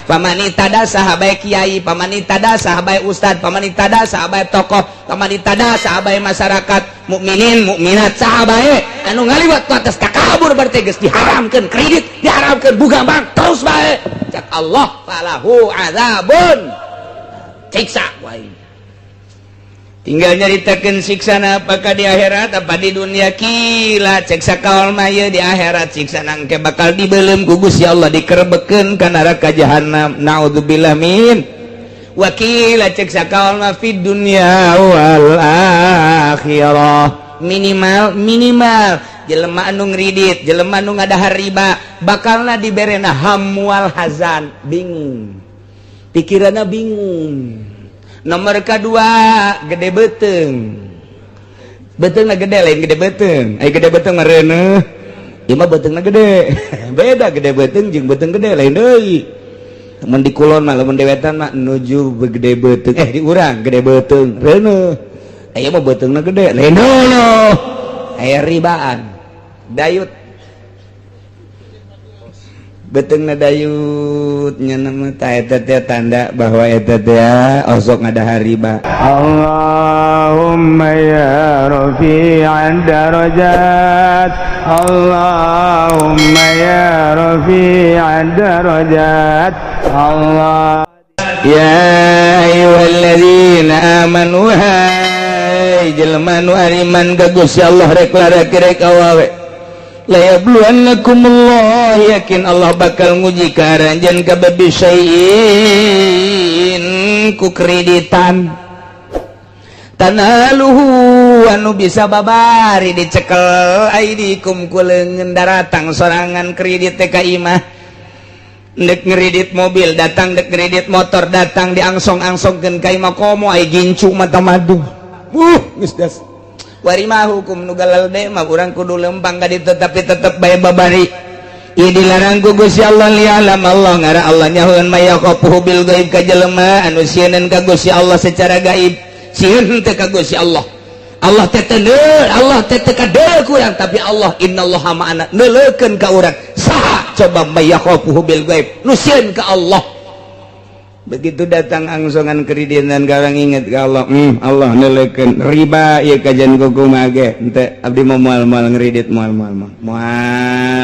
pamanitada sahabat kiai, pamanitada sahabat ustad, pamanitada sahabat tokoh, pamanitada sahabat masyarakat, mukminin mukminat sahabat anu ngaliwat atas takabur berarti geus diharamkeun kredit, diharamkeun buka bank terus bae. Cak Allah falahu azabun. Siksa wae. Tinggal nyaritakeun siksana apakah di akhirat apa di dunia kila cek sakaol maya di akhirat siksana engke bakal dibeuleum ku Gusti Allah dikerebekeun ka neraka jahanam naudzubillah min wakila cek sakaol ma fid dunya wal akhirah minimal jelema anu ngridit jelema anu ngadahar riba bakalna diberena hamwal hazan bingung pikiranna bingung. Nomor kedua gede beteng betengna gede lain gede beteng ai gede beteng mareuneh ieu mah betengna gede beda gede beteng jeung beteng gede lain deui mun di kulon mah lamun dewetan mah nuju gede beteng di urang gede beteng reuneh aya mah betengna gede lain deui aya ribaan dayut betengna dayutnya nama eta teh tanda bahwa eta teh osok ngadahar riba. Allahumma ya rafi'an darajat, Allahumma ya rafi'an darajat, Allah ya ayyuhalladzina amanu hai jelema nu ariman ka Gusti Allah rek larek awawe layabluwannakumullah yakin Allah bakal nguji ka aranjeun ka babisain ku kreditan tanaluhu anu bisa babari dicekel aidikum ku leungeun daratang sorangan kredit teh ka imah dek ngredit mobil datang dek ngredit motor datang diangsong-angsongkeun ka imah komo ai gincu mata madu geus das warima hukum nugalal de mah urang kudu lempang ka ditu tapi tetep bae babari ieu dilarang ku Gusti Allah lialam Allah ngara Allah nyahoeun mayaqafuhu bil gaib ka jelema anu sieun ka Gusti Allah secara gaib sieun teh ka Gusti Allah Allah teh teu Allah teh teu kadeu ku urang tapi Allah innallaha ma'ana neuleukeun ka urang saha coba mayaqafuhu bil gaib nu sieun ka Allah. Begitu datang angsongan kreditan garang inget ka Allah Allah neuleukeun riba ieu kajian kumaha ge henteu abdi moal ngredit moal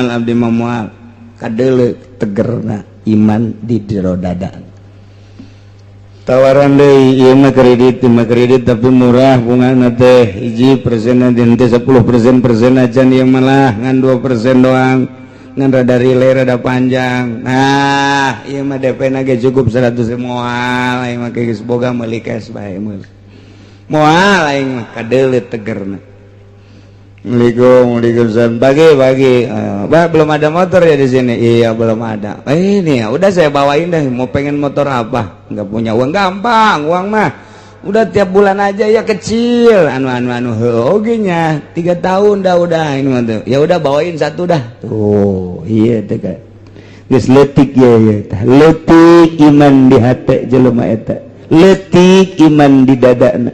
abdi moal kadeuleu tegerna iman di jero dada tawaran deui ieu mah kredit tapi murah bungana teh 1% dan teh 10% acan ieu malah ngan 2% doang ngan rada relay rada panjang nah iya mah DP na ge cukup 100 moal aing mah geus boga meuli cash bae moal aing mah kadeuleu tegerna Assalamualaikum bagi Mbak belum ada motor ya di sini iya belum ada ini ya udah saya bawain dah mau pengen motor apa nggak punya uang gampang uang mah udah tiap bulan aja ya kecil anu oge nya 3 tahun dah udah ini mah tuh ya udah bawain satu dah tuh iya teh kan geus leutik ya tah leutik iman di hate jelema eta leutik iman di dadana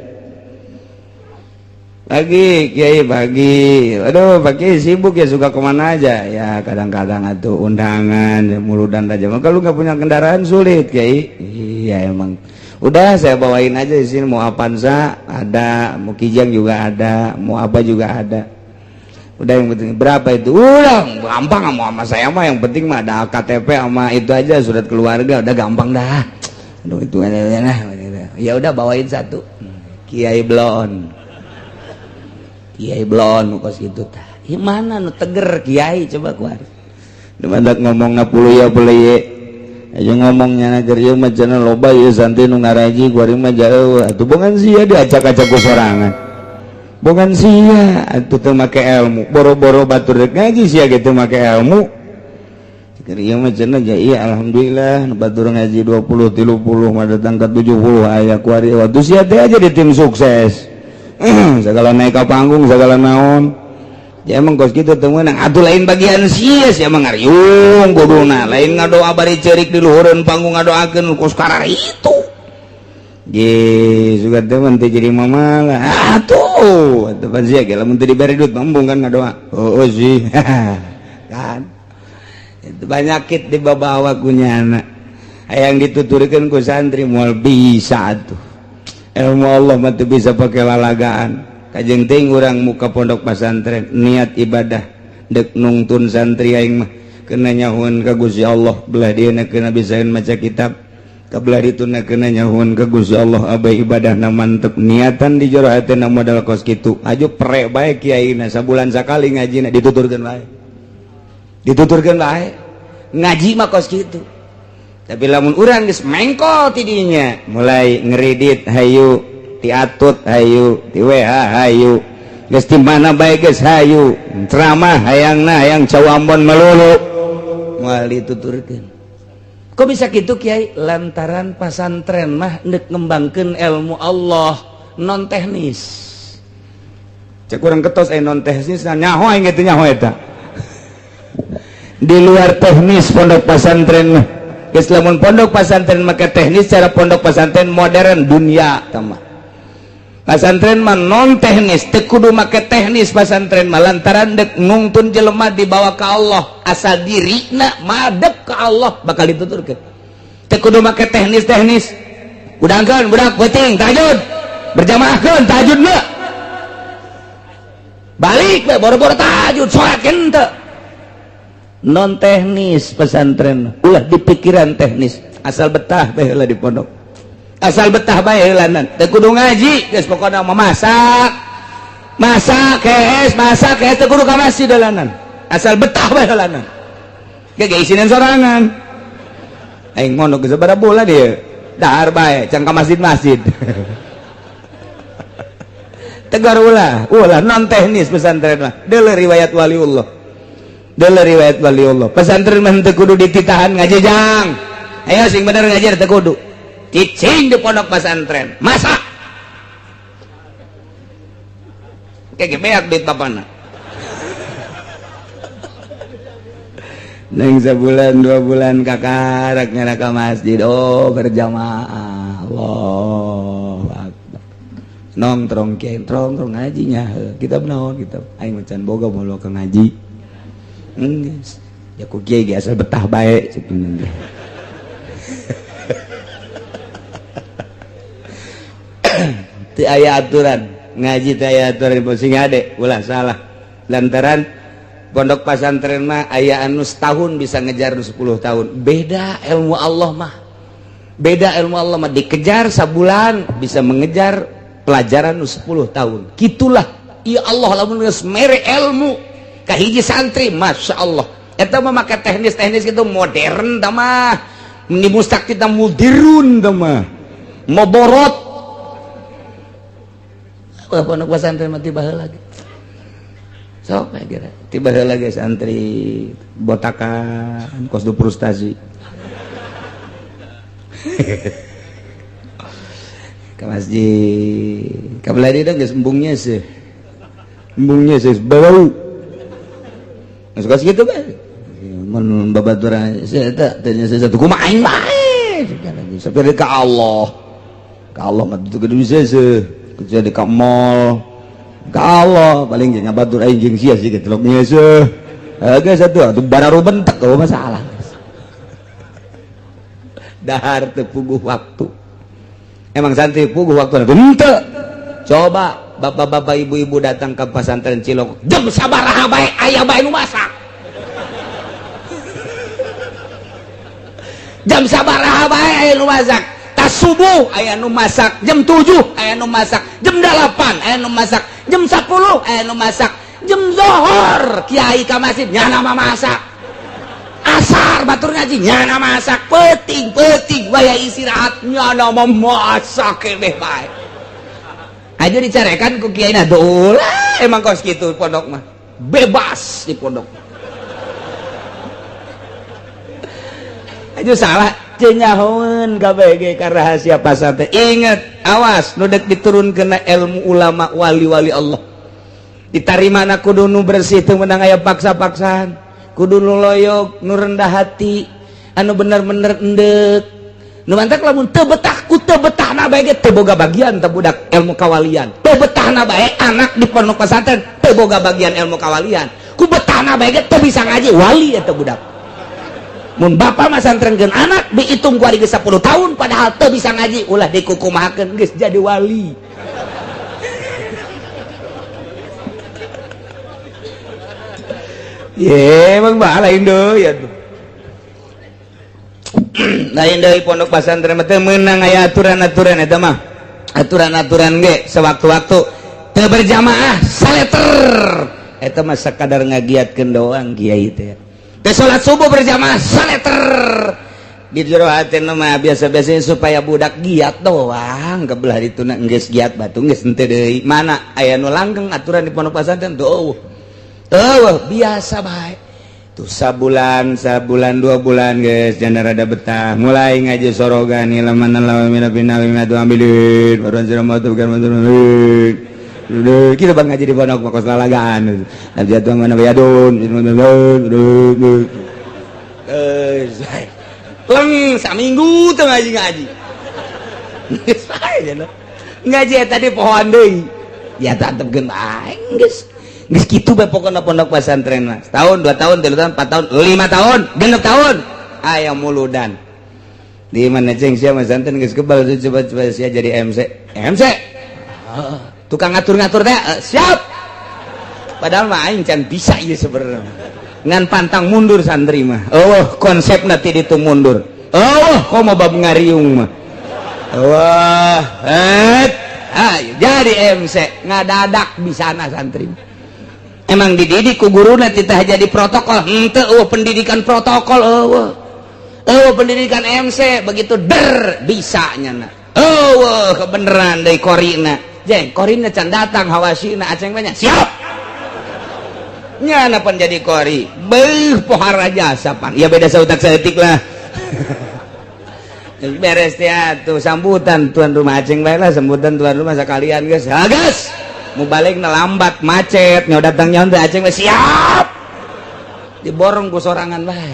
pagi kiai pagi aduh pagi sibuk ya suka kemana aja ya kadang-kadang atuh undangan ya, muludan aja maka lu nggak punya kendaraan sulit kiai iya emang udah saya bawain aja di sini mau Avanza ada, mau Kijang juga ada, mau apa juga ada. Udah yang penting berapa itu? Udah gampang sama saya mah yang penting mah ada KTP sama itu aja surat keluarga udah gampang dah. Aduh itu aja nah. Ya udah bawain satu. Kiai Blon. Kiai Blon kos itu tah. Gimana nu teger kiai coba keluar. Demandak ngomong ngapuluh ya boleh aja ngomongnya nager ieu mah cenah loba ieu santai nu ngaraji kuari mah jauh atuh bongan sia diacak-acak ku sorangan bongan sia atuh teu make ilmu boro-boro batur rek ngaji sia ge teu make ilmu keur ieu mah cenah ja iya alhamdulillah batur ngaji 20 30 mah datang ka 70 aya kuari waktu sia teh aja di tim sukses segala naik ka panggung segala naon ya emang kos gitu temen atuh lain bagian sia emang ngariung kuduna lain ngadoa bari ceurik di luhureun panggung ngadoakeun kos karar itu ye sugan temen teh jadi mamalah atuh pan sia ge lamun teu dibere duit mambung kan ngadoa oh sih kan itu banyakit di babawa kunyana hayang dituturkeun ku santri moal bisa atuh ilmu Allah mah teu bisa pakai lalagaan kajeng teuing urang muka pondok pesantren niat ibadah dek nungtun santri aing mah kena nyahuan ka Gusti Allah belah dieuna kena bisaeun maca kitab kabelah dituna kena nyahuan ka Gusti Allah abah ibadahna mantep niatan di jero hatena modal kos kitu aju prek bae kiaina sabulan sakali ngajina dituturkeun wae ngaji mah kos kitu tapi lamun urang geus mengko ti dinya mulai ngeridit hayu tiatut hayu ti WA hayu geus di mana bae geus hayu ceramah hayang cawambon melulu moal dituturkeun kok bisa gitu Kiai lantaran pesantren mah neuk ngembangkeun ilmu Allah non teknis cek urang ketos non teknis nyaho aing teh nyaho eta di luar teknis pondok pesantren mah geus lamun pondok pesantren make teknis cara pondok pesantren modern dunia tama pesantren mah non teknis teu kudu make teknis pesantren mah lantaran dek nungtun jelema dibawa ka Allah asal dirina madep ka Allah bakal dituturkeun teu kudu make teknis udangkeun budak peuting tahajud berjamaahkeun tahajudna balik we boro-boro tahajud salat henteu non teknis pesantren ulah di pikiran teknis asal betah bae heula di pondok asal betah bae heulanan teu kudu ngaji geus pokona mah masak kees teu kudu ka masjid heulanan asal betah bae heulanan ge isinan sorangan aing mondok geus sabaraha bulan ieu dahar bae can ka masjid tegar ulah non teknis pesantren mah deuleu riwayat waliullah pesantren mah teu kudu dititahan ngajejang ayo sing bener ngajar teu kudu cicing di pondok pesantren masak kayak beak duit bapana neng sebulan 2 bulan kakarak nyara ka masjid berjamaah Allah nongkrong kiai nongkrong ngaji nya kitab naon kitab aing macan boga mulu ka ngaji geus ya ku kiai ge asal betah bae ceuk ti aya aturan ngaji teh aya aturan sing ade ulah salah lantaran pondok pesantren mah aya anu setahun bisa ngejar 10 tahun beda ilmu Allah mah dikejar sabulan bisa mengejar pelajaran 10 tahun gitulah ya Allah lamun geus mere ilmu ka hiji santri Masya Allah eta mah make teknis gitu modern tah mah ni mustaq kita mudirun tah mah moborot pondok pesantren mah tiba heula lagi sok kira tiba heula lagi santri botakan kos du frustasi ke masjid kabelah dia geus embungnya sih bau geus kos kitu kan mun babaturan saya eta tanya saya satu kumaha aing bae saperti ka Allah mah teu kudu bisa jadi ka mall ka Allah paling jeung ngabatur aing jeung sia sih telok nya seuh geus atuh bararu bentek eueuh masalah dahar teu puguh waktu emang santri puguh waktu henteu coba bapak-bapak ibu-ibu datang ke pesantren Cilok jam sabaraha bae aya bae nu masak jam sabaraha bae aya nu masak tas subuh aya nu masak jam 7 aya nu masak jam 8 aya nu masak jam 10 aya nu masak jam zuhur kiai ka masjid nyana masak asar batur ngaji nyana masak peuting waya istirahat nyana masak keneh bae aja dicarekan ku kiaina dolah emang kos kitu pondok mah bebas di pondok aja salah cenyahoeun kabeh ka rahasia pasantren inget awas nu dek diturunkeun ilmu ulama wali-wali Allah ditarimana kudu nu bersih teu meunang aya paksa-paksaan kudu nu loyog nu rendah hati anu bener-bener endek nu mantak lamun teu betah ku teu betahna bae ge teu boga bagian teh budak ilmu kawalian teu betahna bae anak di pondok pesantren teu boga bagian ilmu kawalian ku betahna bae ge teu bisa ngaji wali eta budak mun bapak mah santrenkeun anak dihitung ku ari geus 10 tahun padahal teu bisa ngaji ulah dikukumahakeun geus jadi wali. Ye emang bae lain deui atuh. Lain deui pondok pesantren teh meunang aya aturan-aturan eta mah. Aturan-aturan ge sewaktu-waktu teu berjamaah saleter. Eta mah sakadar ngagiatkeun doang kiai teh. Teu salat subuh berjamaah saleter. Di jero hatena mah biasa-biasa supaya budak giat doang, kebelah dituna geus giat batu geus henteu deui. Mana aya nu langgeng aturan di pondok pesantren tuh. Biasa bae. Tuh sabulan 2 bulan guys, jangan rada betah. Mulai ngaji sorogan ilaman lawa mina binawi matu ambilin. Baruan sira matu bukan matu. Kita bang ngaji di pondok makos lalagaan. Nanti atuh mana bayadun. Leng saminggu teu ngaji. Ngaji tadi pohon deui. Ya tatepkeun bae geus. Geus kitu bae pokona pondok pesantren mah. Setahun, 2 tahun, 3 tahun, 4 tahun, 5 tahun, 6 tahun. Aya muludan. Di mana ceng sia pesantren geus kebal coba sia jadi MC. MC. Tukang ngatur-ngatur teh siap. Padahal mah aing can bisa ieu sebenarnya. Ngan pantang mundur santri mah. Konsepna ti ditu mundur. Komo bab ngariung mah. Jadi MC ngadadak bisana santri. Emang dididik ku guruna titah jadi protokol henteu pendidikan protokol pendidikan MC begitu bisa nyana kebeneran deui korina jeng korina can datang hawasina aceng banyak siap nyana pan jadi kori pohara jasa pan ya beda sautak saeutik lah beres teh tuh sambutan tuan rumah aceng bae lah sambutan tuan rumah sakalian geus hagas mau balik lambat macet nyaw datang nyaw teh aceng siap diborong ku sorangan bae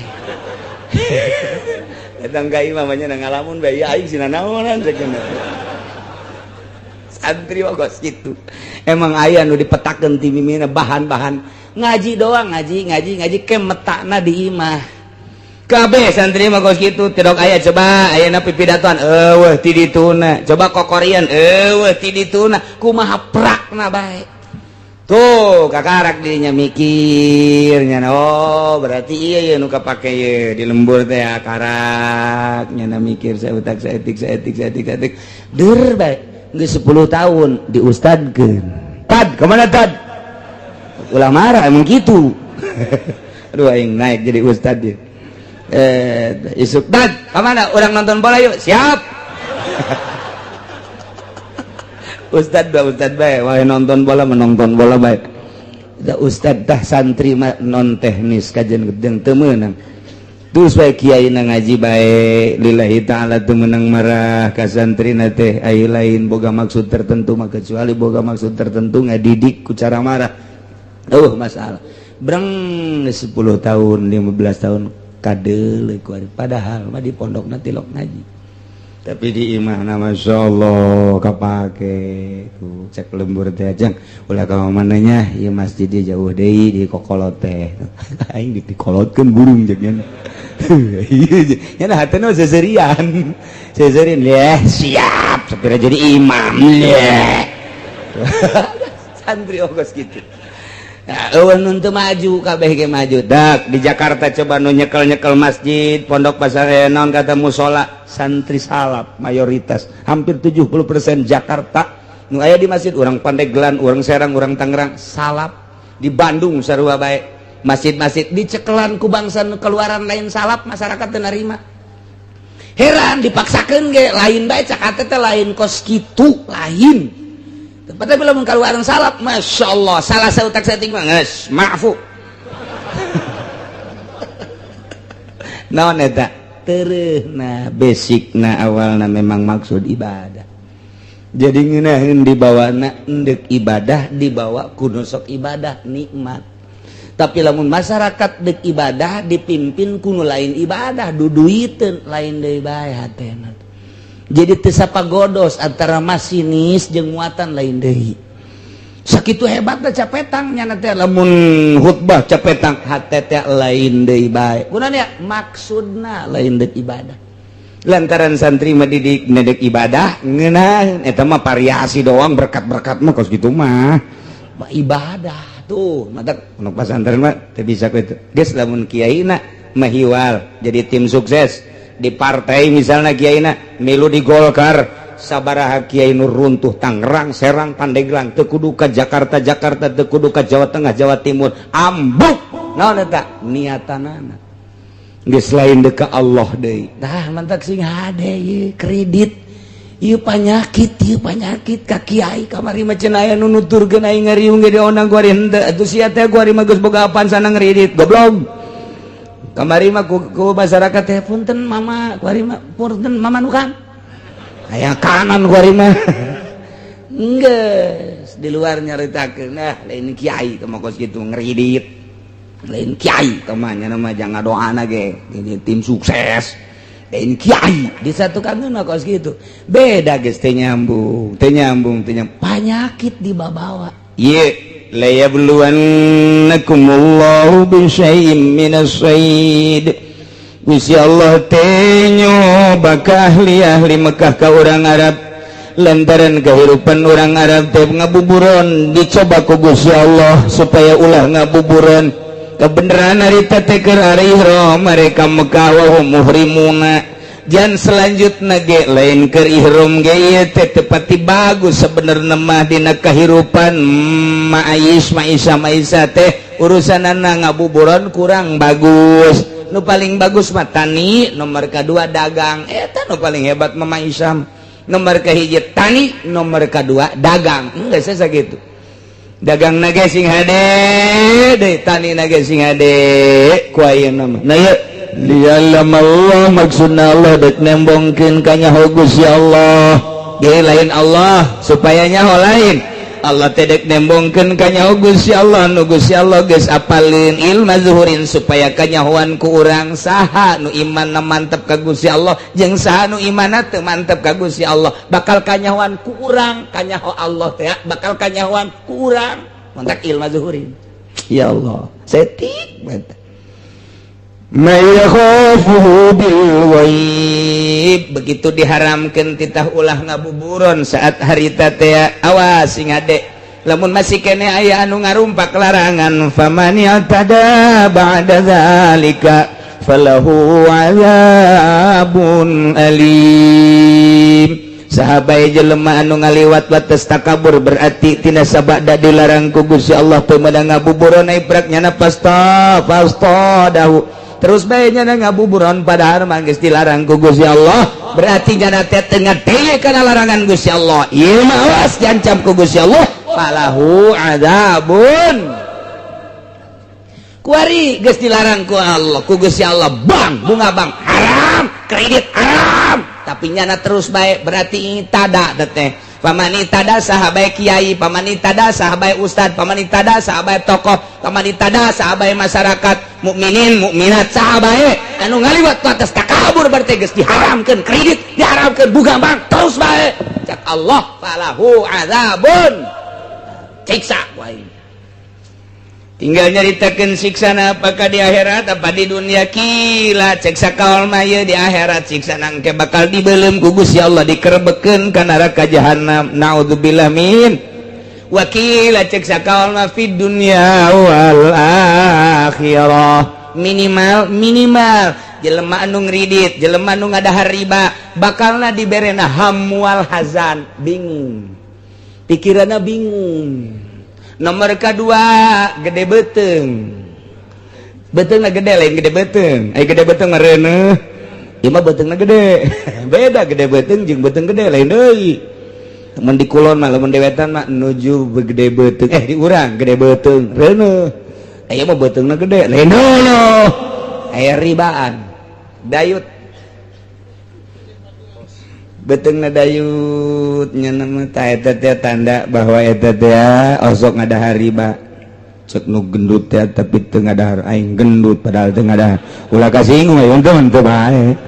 datang ka imam nya ngalamun bae aing sina naonan cekeun santri bagos kitu emang aya nu dipetakeun ti mimina bahan-bahan ngaji doang ngaji ke metakna di imah kabeh santri mah kos kitu tidok aya coba ayeuna pipidatoan ti dituna coba kokorian ti dituna kumaha prakna bae tuh kakarak dirinya mikirnya berarti iya nu kapake ye di lembur teh karak nya mikir saeutak saetik dur bae geus 10 tahun diustadkeun tad kemana tad ulah marah emang kitu aduh aing naik jadi ustad dia isuk dad kemana orang nonton bola yuk siap ustad bae wae nonton bola menonton bola bae da ustad tah santri mah non teknis kajian gedeng teu meunang terus bae kiai na ngaji bae lillahi taala teu meunang marah ka santrina teh aya lain boga maksud tertentu mah kecuali boga maksud tertentu ngadidik ku cara marah masalah breng 10 tahun 15 tahun kadele padahal mah di pondok nanti lok ngaji tapi di imah nama masyaallah kapake tuh cek lembur teh ajang ulah ka mananya ieu masjid jauh deui di kokolot teh aing dikolotkeun burung jeung nya nya hatena seserian siap sapira jadi imam santri ogos kitu. Untuk maju kabeh ge maju dak di Jakarta coba nu nyekel masjid pondok pesantren naon kata musola santri salap mayoritas hampir 70% Jakarta nu aya di masjid urang Pandeglang urang Serang urang Tangerang salap di Bandung sarua bae masjid-masjid dicekelan ku bangsa nu keluaran lain salap masyarakat teu narima heran dipaksakeun ge lain bae cak teh lain kos kitu lain tempatnya belum keluaran salap masya Allah salah sautak setting manges maafu naon eta tereuhna basicna awalna memang maksud ibadah jadi ngeunaheun dibawana endek ibadah dibawa kudu sok ibadah nikmat tapi lamun masyarakat dek ibadah dipimpin kudu lain ibadah duduiteun lain deui bae hatena jadi teu sapagodos antara masinis jeung muatan lain deui sakitu hebatna capetangnya nanti lamun khutbah capetang hate teh lain deui bae kunaon maksudna lain deuk ibadah lantaran santri mah didik nedek ibadah ngeunah eta mah variasi doang berkat-berkat mah kos kitu mah ibadah tuh matak pondok pesantren mah teu bisa kitu geus lamun kiaina mahiwal jadi tim sukses di partai misalnya kiaina milu di Golkar sabaraha kiai nu runtuh Tangerang Serang Pandeglang teu kudu ka Jakarta teu kudu ka Jawa Tengah Jawa Timur ambuk naon eta niatanana geus lain deuk ka Allah deui tah mantak sing hade ieu kredit ieu panyakit ka kiai kamari mah cenah aya nu nuturkeun aing ngariung ge onang kuari henteu atuh sia teh kuari mah geus boga apaan sana ngredit goblok kamari mah ku masyarakat teh punten mama kuari mah punten mama nu kan aya kanan kuari mah geus di luar nyaritakeun nah lain kiai teh mah kos kitu ngredit lain kiai teh mah nya mah jangan doana ge ini tim sukses lain kiai disatukan mah kos kitu beda geus teh nyambung penyakit dibawa ieu la yabluwannakumullahu bisyai'in minas sayd Gusti Allah teh nyoba ka ahli Mekah ka urang Arab lantaran kehidupan orang Arab teh ngabuburon dicoba ku Gusti Allah supaya ulah ngabuburon kebenaran harita teh keur ari ihram mereka Mekah wa hum muhrimuna jan selanjutna ge lain keur ihram ge ieu teh tepati bagus sabenerna mah dina kahirupan Maisha teh urusanana ngabuburon kurang bagus nu paling bagus mah tani nomor kedua dagang eta nu paling hebat mah Maisha nomor kahiji tani nomor kedua dagang geus sakitu dagang na ge sing hade deui tani na ge sing hade ku ayeuna mah nah ieu lialam Allah maksudna Allah dek nembongkeun ka nyaho Gusti Allah ge lain Allah supaya nyaho lain Allah teh dek nembongkeun ka nyaho Gusti Allah nu Gusti Allah geus apalin ilmu zuhurin supaya kanyahoan ku urang saha nu imanna mantep ka Gusti Allah jeung saha nu imanna teu mantep ka Gusti Allah bakal kanyahoan ku urang kanyaho Allah teh bakal kanyahoan ku urang mantak ilmu zuhurin ya Allah setik mantap mayakhafuhu bil ghaib begitu diharamkeun titah ulah ngabuburon saat harita teh awas sing ade lamun masih kene aya anu ngarumpak larangan faman yatada ba'da zalika falahu azabun alim sahabai jelema anu ngaliwat batas takabur berarti tina sabada dilarang ku Gusti Allah teu meunang ngabuburon ai praknya pasta dahu terus bae nya ngabuburon padahal mah geus dilarang ku Gusti Allah berarti nya teh teu ngadenge kana larangan Gusti Allah ieu mah awas diancam ku Gusti Allah falahu adzabun kuari geus dilarang ku Allah ku Gusti Allah bang bunga bang haram kredit haram tapi nya terus bae berarti tada teh pamanitada sahabai kiai pamanitada sahabai ustad pamanitada sahabai tokoh pamanitada sahabai masyarakat mukminin mukminat sahabai anu ngaliwat atas takabur berarti geus diharamkeun kredit diharamkeun buga bang terus bae cak Allah falahu azabun siksa wae tinggal nyaritakeun siksana apakah di akhirat apa di dunia kila cek sakaol mah di akhirat siksana engke bakal dibeuleum ku Gusti Allah dikerebekeun ka neraka jahanam naudzubillah min wakila cek sakaol mah fid dunya wal akhirah minimal jelema anu ngridit jelema anu ngadahar riba bakalna diberena hamwal hazan bingung pikiranna bingung nomor kedua gede beteng betengna gede lain gede beteng gede beteng ngareuneuh ieu mah betengna gede beda gede beteng jeung beteng gede lain deui mun di kulon mah lamun di wetan mah nuju gede beteng di urang gede beteng reuneuh aya mah betengna gede lain dulu aya ribaan dayut betengna dayut nya nama eta teh tanda bahwa eta teh osok ngadahar riba cek nu gendut teh tapi teu ngadahar aing gendut padahal teu ngadahar ulah kasinggung aya teman teu bae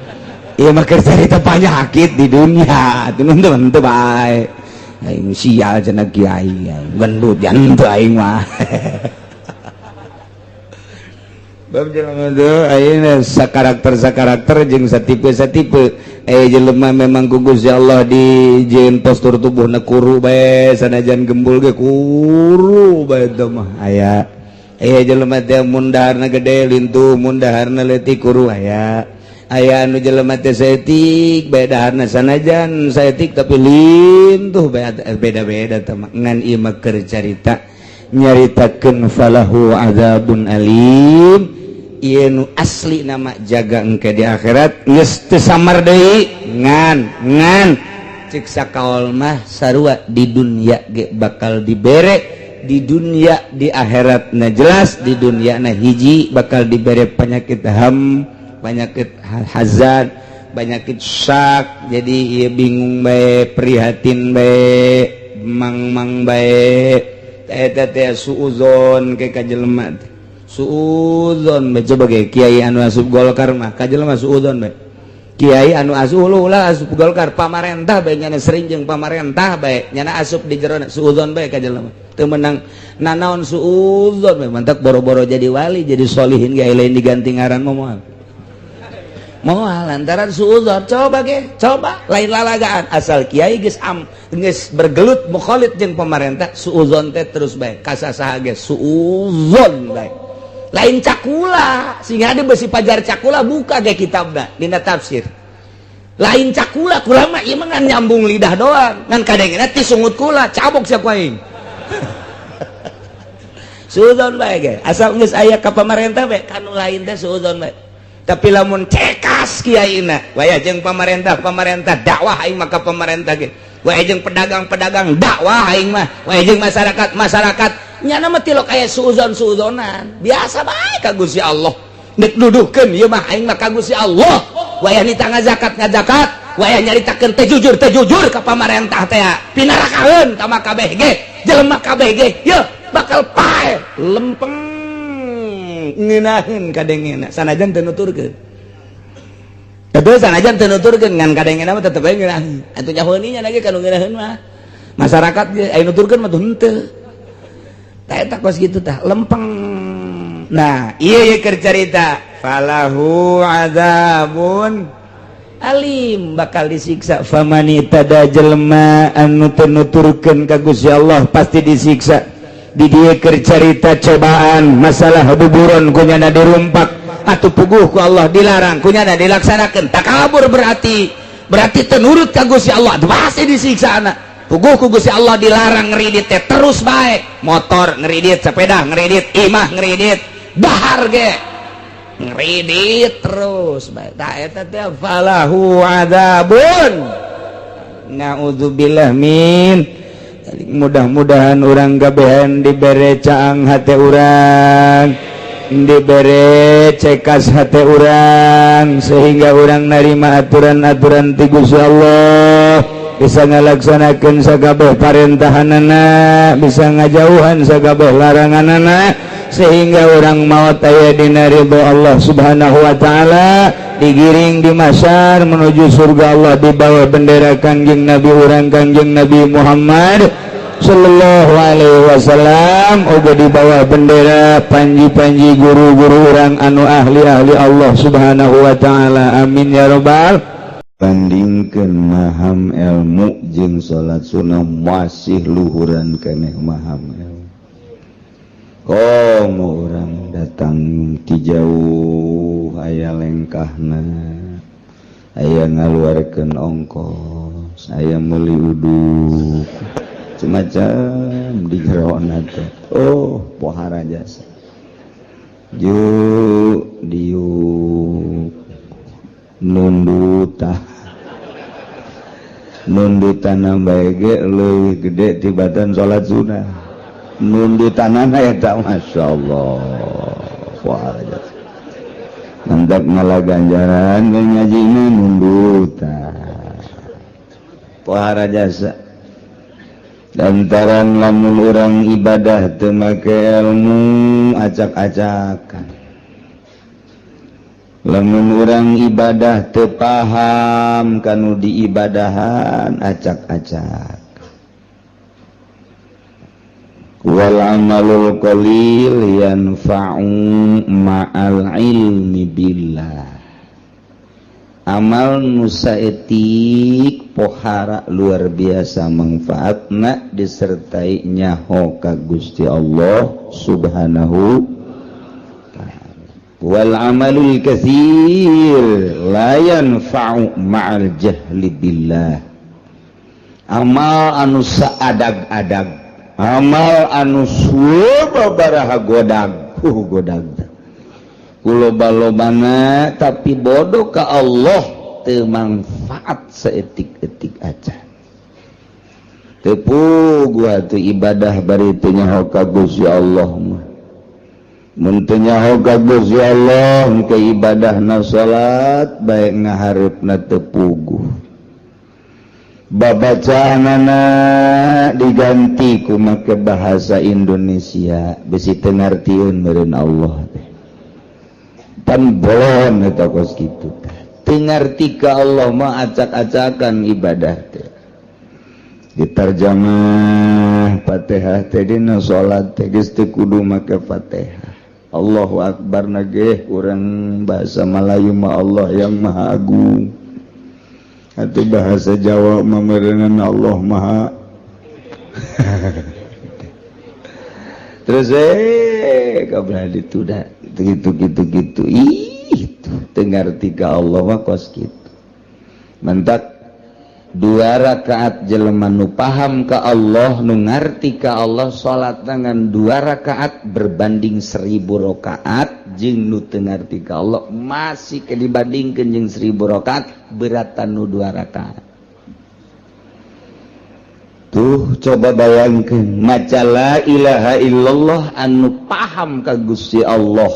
ieu mah keur carita penyakit di dunia teu teu bae aing sial cenah kiai gendut jangan teu aing mah bab jelema teh ayeuna sakarakter jeung satipe jelema memang ku Gusti Allah dijieun postur tubuhna kuru bae sanajan gembul ge kuru bae teh mah aya jelema teh mun daharna gede lintu mun daharna leutik kuru aya anu jelema teh saeutik bae daharna sanajan saeutik tapi lintuh bae beda-beda teh mah ngan ieu mah keur carita nyaritakeun falahu adzabun alim ieu nu asli nama jaga engke di akhirat geus teu samar deui ngan cek sakaol mah sarua di dunya ge bakal dibere di dunya di akhirat na jelas di dunya na hiji bakal dibere penyakit penyakit hazard penyakit syak jadi ieu bingung bae prihatin bae mang bae eta teh suuzon ke ka jelema suuzon bae coba ge kiai anu asup Golkar mah ka jelema suuzon bae kiai anu asup ulah asup Golkar pamarentah bae nyana sering jeung pamarentah bae nyana asup di jero suuzon bae ka jelema teu menang nanaon suuzon bae mantak boro-boro jadi wali jadi solihin ge lain diganti ngaran moal lantaran suuzon coba lain lalagaan asal kiai geus bergelut mukhalid jeung pemerintah suuzon teh terus bae kasasaha ge suuzon bae lain cakula sehingga ada besi pajar cakula buka ge kitabna dina tafsir lain cakula kula mah ieu mah ngan nyambung lidah doang ngan kadengna ti sungut kula cabok sia ku aing suuzon bae ge asal geus aya ka pemerintah bae kanu lain teh suuzon bae tapi lamun cekas kiaina waya jeung pemerintah dakwah aing mah ka pemerintah ge waya jeung pedagang dakwah aing mah waya jeung masyarakat nyana mah tilok aya suuzon-suuzonan biasa bae ka Gusti Allah nek duduhkeun ieu mah aing mah ka Gusti Allah waya nita ngazakat waya nyaritakeun teh jujur ka pemerintah teh pinarakaeun ka mah kabeh ge jelema kabeh ge yeuh bakal pae lempeng ngeunaheun kadengena sanajan teu nuturkeun Betul sanajan teu nuturkeun ngan kadengena mah tetep bae ngeunaheun atuh nyahoeunnya lagi kanu ngeunaheun mah masyarakat ge aya nuturkeun mah tuh henteu tah eta kos kitu tah lempeng nah ieu keur carita falahu adzabun alim bakal disiksa famanita da jelema anu teu nuturkeun ka Gusti Allah pasti disiksa di dieu keur carita cobaan masalah buburon kunyana dirumpak atuh puguh ku Allah dilarang kunyana dilaksanakeun takabur berarti teu nurut ka Gusti Allah pasti disiksa anak puguh ku Gusti Allah dilarang ngeridit teh terus bae motor ngeridit sepeda ngeridit imah ngeridit dahar ge ngeridit terus bae tah eta teh falahu adzabun naudzubillah min mudah-mudahan orang gabehan dibere caang hati orang dibere cekas hati orang sehingga orang narima aturan-aturan ti Gusti Allah bisa ngalaksanakeun sagabeh parendahanana bisa ngajauhan sagabeh laranganana sehingga orang maot aya dina ridho Allah subhanahu wa ta'ala digiring di masyar menuju surga Allah di bawah bendera kangjeng Nabi orang kangjeng Nabi Muhammad sallallahu alaihi wasallam uga di bawah bendera panji-panji guru-guru orang anu ahli-ahli Allah subhanahu wa ta'ala amin ya rabbal bandingkeun maham ilmu jeung salat sunnah masih luhuran keneh maham ilmu komo orang datang ti jauh aya lengkahna aya ngaluarkeun ongkos aya meuli uduk semacam di jerona teh oh pohara jasa juk diuk nundutan bae ge leuwih gede tibatan salat sunah nundutanana eta masyaallah pohara jasa mantap ngalah ganjaran ngajina nundutan pohara jasa lantaran lamun urang ibadah teu make ilmu acak-acakan lamun urang ibadah teu paham kanu diibadahan acak-acak wal amalul qalil yanfa'u ma'al ilmi billah. Amal nusa etik pohara luar biasa manfaatna disertai nyaho ka Gusti Allah subhanahu ta'ala. Wal amalul katsir la yanfa'u ma'al jahli billah. Amal anu saadag-adag, amal anu sababaraha godag, godag loba-lobana tapi bodoh ka Allah teu manfaat seetik-etik aja. Teu gua teu ibadah bari teu nyaho ka Gusti Allah mah. Mun teu nyaho ka Gusti Allah ke ibadahna salat bae ngahareupna teu puguh. Babacaanana diganti ku make bahasa Indonesia bisi teu ngartieun meureun Allah teh. Pan bolon eta kos kitu teh ngarti ka Allah mah acak-acakan ibadah teh ditarjamah Fatihah teh dina salat teh geus teu kudu make Fatihah. Allahu akbar nage urang bahasa Melayu mah Allah yang maha agung, atuh bahasa Jawa mah meureunna Allah maha terus kabeh ditu dah gitu itu tengarti ka Allah mah kos kitu. Mentak 2 rakaat jelema nu paham ka Allah nu ngarti ka Allah salat dengan 2 rakaat berbanding 1000 rakaat jeung nu teu ngarti ka Allah masih ke dibandingkeun jeung 1000 rakaat beratan nu 2 rakaat. Tuh coba bayangkeun maca la ilaha illallah anu paham ka Gusti Allah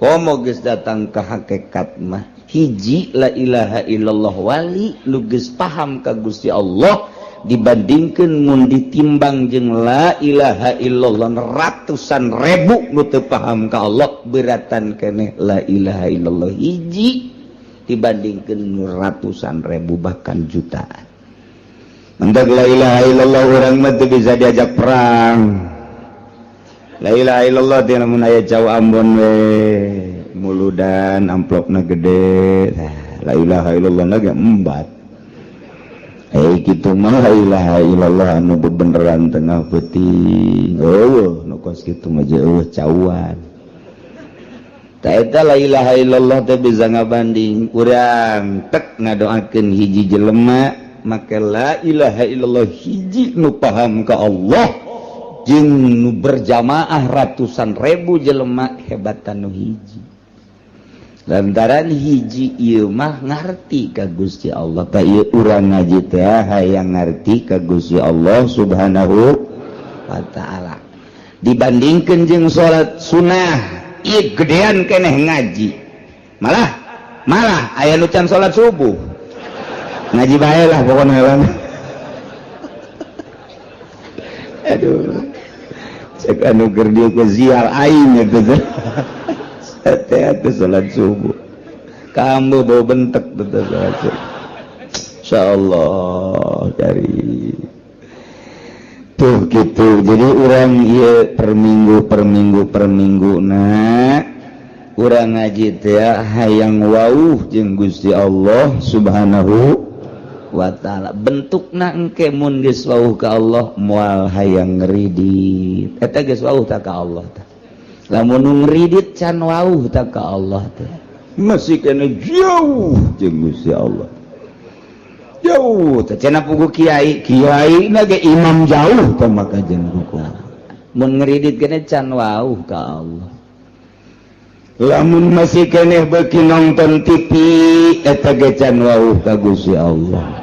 komo geus datang ka hakikat mah hiji la ilaha illallah wali nu geus paham ka Gusti Allah dibandingkeun mun ditimbang jeung la ilaha illallah ratusan ribu nu teu paham ka Allah beratan keneh la ilaha illallah hiji dibandingkeun ratusan ribu bahkan jutaan. Mentak la ilaha illallah urang mah teu bisa diajak perang. La ilaha illallah teh lamun aya jauh Ambon we muludan amplopna gede. La ilaha illallah na ge embat. Kitu mah la ilaha illallah anu bebeneran tengah peuting. Nu kos kitu mah eueuh cauan. Ta eta la ilaha illallah teh bisa ngabanding urang tek ngadoakeun hiji jelema maka la ilaha illallah hiji nu paham ka Allah jeung nu berjamaah ratusan ribu jelema hebatan nu hiji lantaran hiji ieu mah ngarti ka Gusti Allah. Ta ieu urang ngaji teh hayang ngarti ka Gusti Allah subhanahu wa ta'ala dibandingkeun jeung salat sunah ieu gedean keneh ngaji malah aya nu can salat subuh ngaji bae lah pokoknya bang. Aduh cek anu keur dieu ke ziar aing gitu hati-hati salat subuh kamu bau bentek betul salat subuh insyaallah dari tuh gitu. Jadi orang ieu per minggu nah urang ngaji teh hayang wauh jeung Gusti Allah subhanahu wa ta'ala. Bentukna engke mun geus wauh ka Allah moal hayang ngridit eta geus wauh ta ka Allah tah. Lamun nu ngridit can wauh ta ka Allah teh masih kena jauh jeung Gusti Allah. Jauh teh cenah pugu kiai na ge imam jauh tah maka jeung ruku. Mun ngridit kene can wauh ka Allah. Lamun masih keneh beuki nonton TV eta ge can wauh ka Gusti Allah.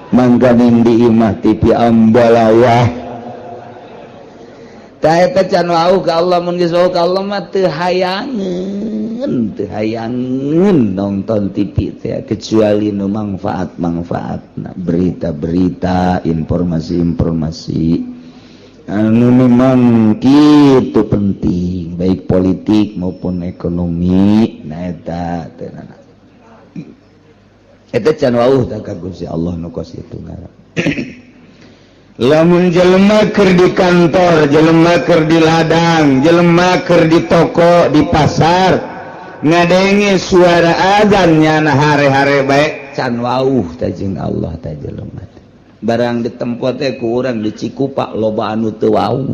Mangganing di imah TV ambalawah ta eta can wauh ka Allah. Mun geus wauh ka Allah mah teu hayangeun nonton TV teh kecuali nu manfaatna berita-berita informasi anu memang kitu penting baik politik maupun ekonomi. Nah eta can wauh ta ka Gusti Allah nu kos itu ngaran. lamun jelema keur di kantor, jelema keur di ladang, jelema keur di toko, di pasar, ngadenge suara azan nyana hare-hare bae can wauh teh jeung Allah teh jelema. Barang ditempo teh ku urang di Cikupa loba anu teu wauh.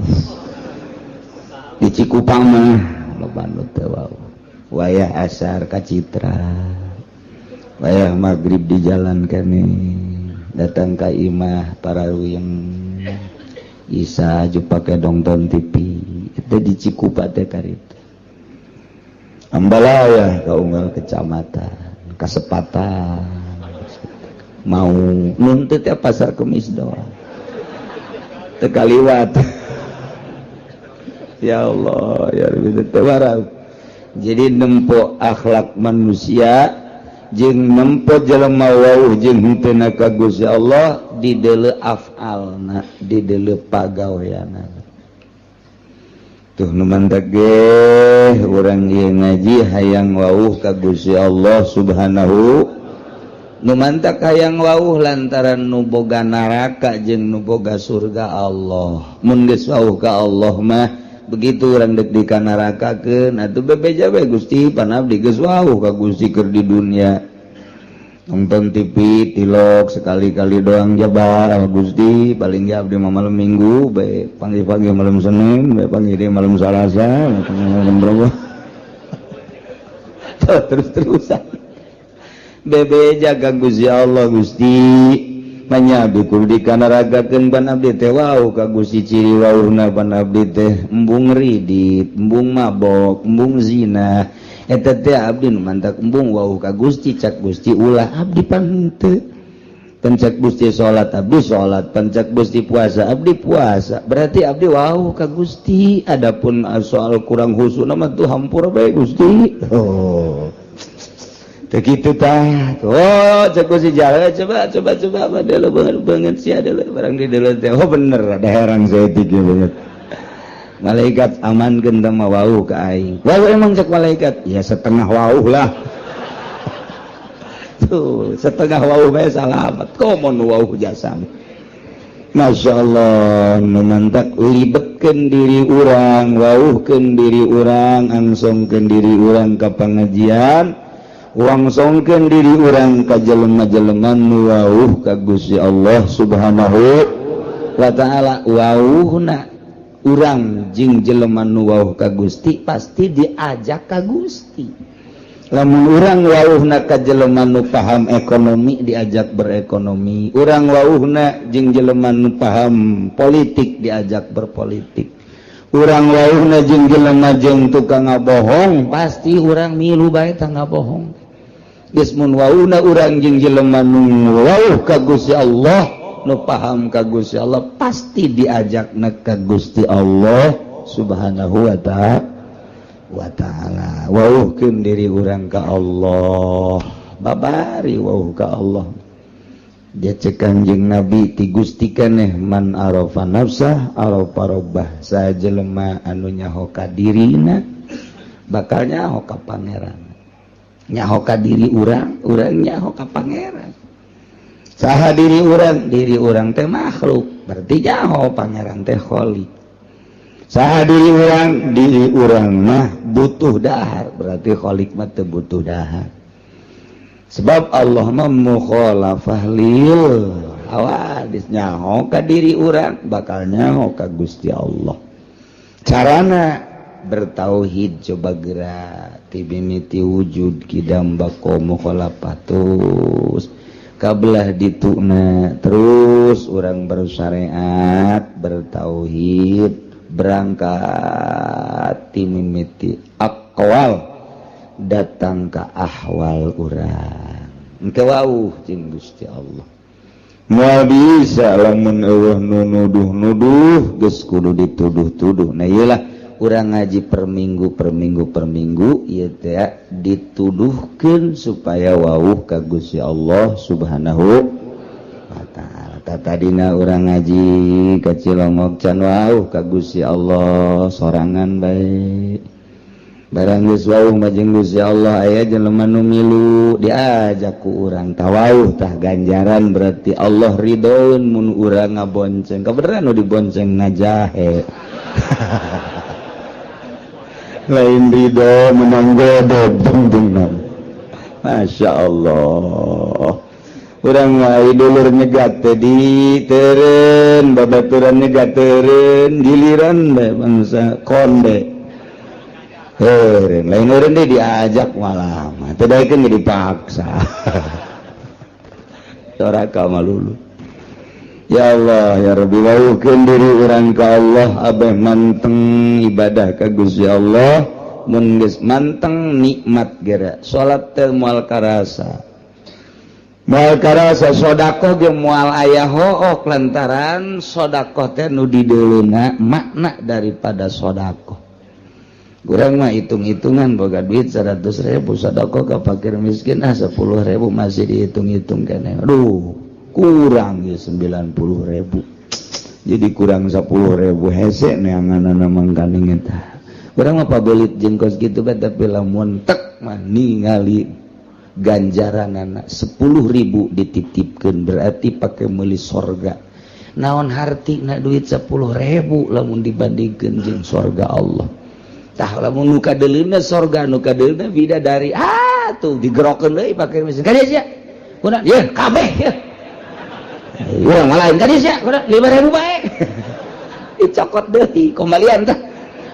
Di Cikupa mah loba anu teu wauh. Wayah asar ka Citra. Wayah maghrib di jalan kene. Datang ka imah parawiyeng. Isa aju pake nonton TV. Itu di Cikupa teh karita. Ambalaya ka unggal kecamatan, kasepatan. Mau nuntut ya pasar Kemis doang tekaliwat. Ya Allah ya Rabbi tabaraka. Jadi nempo akhlak manusia jeung nempo jelema wauh jeung henteu ka Gusti Allah di deuleu afalna, di deuleu pagaweana. Tuh nu mantak ge urang ieu ngaji hayang wauh ka Gusti Allah Subhanahu. Nu mantak hayang wauh lantaran nu boga neraka jeung nu boga surga Allah. Mun geus wauh ka Allah mah begitu urang deuk di ka nerakakeun atuh bebeja we Gusti pan abdi geus wauh ka Gusti keur di dunia. Nonton TV tilok sekali-kali doang jabar Gusti paling ge abdi mah malam Minggu bae pagi-pagi malam Senin bae pagi di malam Salasa malam berapa. Terus-terusan bebe jaga Gusti Allah Gusti manyabdi kudu dikanaragakeun pan abdi teh wauh ka Gusti ciri wauhna pan abdi teh embung ridit, embung mabok, embung zina. Eta teh abdi nu mantak embung wauh ka Gusti cak Gusti ulah abdi pan henteu. Pancak Gusti salat abdi salat, pancak Gusti puasa abdi puasa. Berarti abdi wauh ka Gusti. Adapun soal kurang husuk mah tuh hampur bae Gusti. Oh. Begitu tah. Oh, cek si jalan coba padahal banget sih ada barang di dalam teh. Oh bener ada herang saya tiga banget. Malaikat amankeun teh mah wauh ka aing. Wauh emang cek malaikat? Ya setengah wauh lah. Tuh, setengah wauh bae salamet. Komo nu wauh jasam. Masya Allah, nu mantak libetkeun diri urang, wauhkeun diri urang, angsongkeun diri urang ka pangajian. Wangsongkeun diri urang ka jelema-jelema nu wauh ka Gusti Allah Subhanahu wa taala. Wauhna urang jeung jelema nu wauh ka Gusti pasti diajak ka Gusti. Lamun urang wauhna ka jelema nu paham ekonomi diajak berekonomi. Urang wauhna jeung jelema nu paham politik diajak berpolitik. Urang wauhna jeung jelema jeung tukang ngabohong pasti urang milu bae tah ngabohong. Geus mun wauhna urang jeung jelema nu wauh ka Gusti Allah, nu paham ka Gusti Allah, pasti diajakna ka Gusti Allah Subhanahu wa taala. Wauhkeun diri urang ka Allah, babari wauh ka Allah. Dia cek Kanjeng Nabi ti Gusti keneh man arafa nafsah arafa rabbah. Sajelema anu nyaho ka dirina bakal nyaho ka pangeran. Nyaho ka diri urang, urang nyaho ka pangeran. Saha diri urang teh makhluk, berarti nyaho pangeran teh khaliq. Saha diri urang mah butuh dahar, berarti khaliq mah teu butuh dahar. Sebab Allah mah mukhalafah lil hawadis, nyaho ka diri urang bakal nyaho ka Gusti Allah. Carana bertauhid coba gerak tibimiti wujud kidam bako mukhalafatus kabelah dituna terus orang bersyariat bertauhid berangkat timimiti aqwal datang ke ahwal urang engke wauh jeung Gusti Allah. Moal bisa lamun eueuh nu nuduh-nuduh geus kudu dituduh-tuduh. Nah iyalah urang ngaji per minggu ieu teh dituduhkeun supaya wauh ka Gusti Allah Subhanahu wa taala. Tadina urang ngaji ka Cilongok can wauh ka Gusti Allah sorangan bae. barang geus wauh mah jeung Gusti Allah aya jelema nu milu diajak ku urang tawauh tah ganjaran berarti Allah ridhoeun mun urang ngabonceng kabeneran nu dibonceng najahe lain ridho menang godog dengdeng Masya Allah urang mah dulur nyegat teh di teureun babaturan nyegat teureun giliran bae bangsa konde lain orang dia diajak malah tadaikeun dipaksa soraka malulu ya Allah ya Rabbi waukeun diri urang ka Allah abeh manteng ibadah ka Gusti Allah mun geus manteng nikmat geura salat teh moal karasa sedekah ge moal aya hook lantaran sedekah teh nu dideuluna makna daripada sedekah. Kurang mah hitung-hitungan boga duit 100.000 sedekah ka fakir miskin 10.000 masih dihitung-hitung keneh. Aduh, kurang ge 90.000. Jadi kurang 10.000 hese neanganna mangkaning eta. Kurang mah pabelit jeung kos kitu bae tapi lamun tek mah ningali ganjaranana 10.000 dititipkeun berarti pake meuli sorga. Naon hartina duit 10.000 lamun dibandingkeun jeung sorga Allah. Tah lamun nu kadeuleuna sorga nu kadeuleuna bidadari tuh digerokeun deui pake mesin kadieu sia kunaon ye kabeh ye urang mah lain kadieu sia kunaon 5.000 bae dicokot deui kembalian tah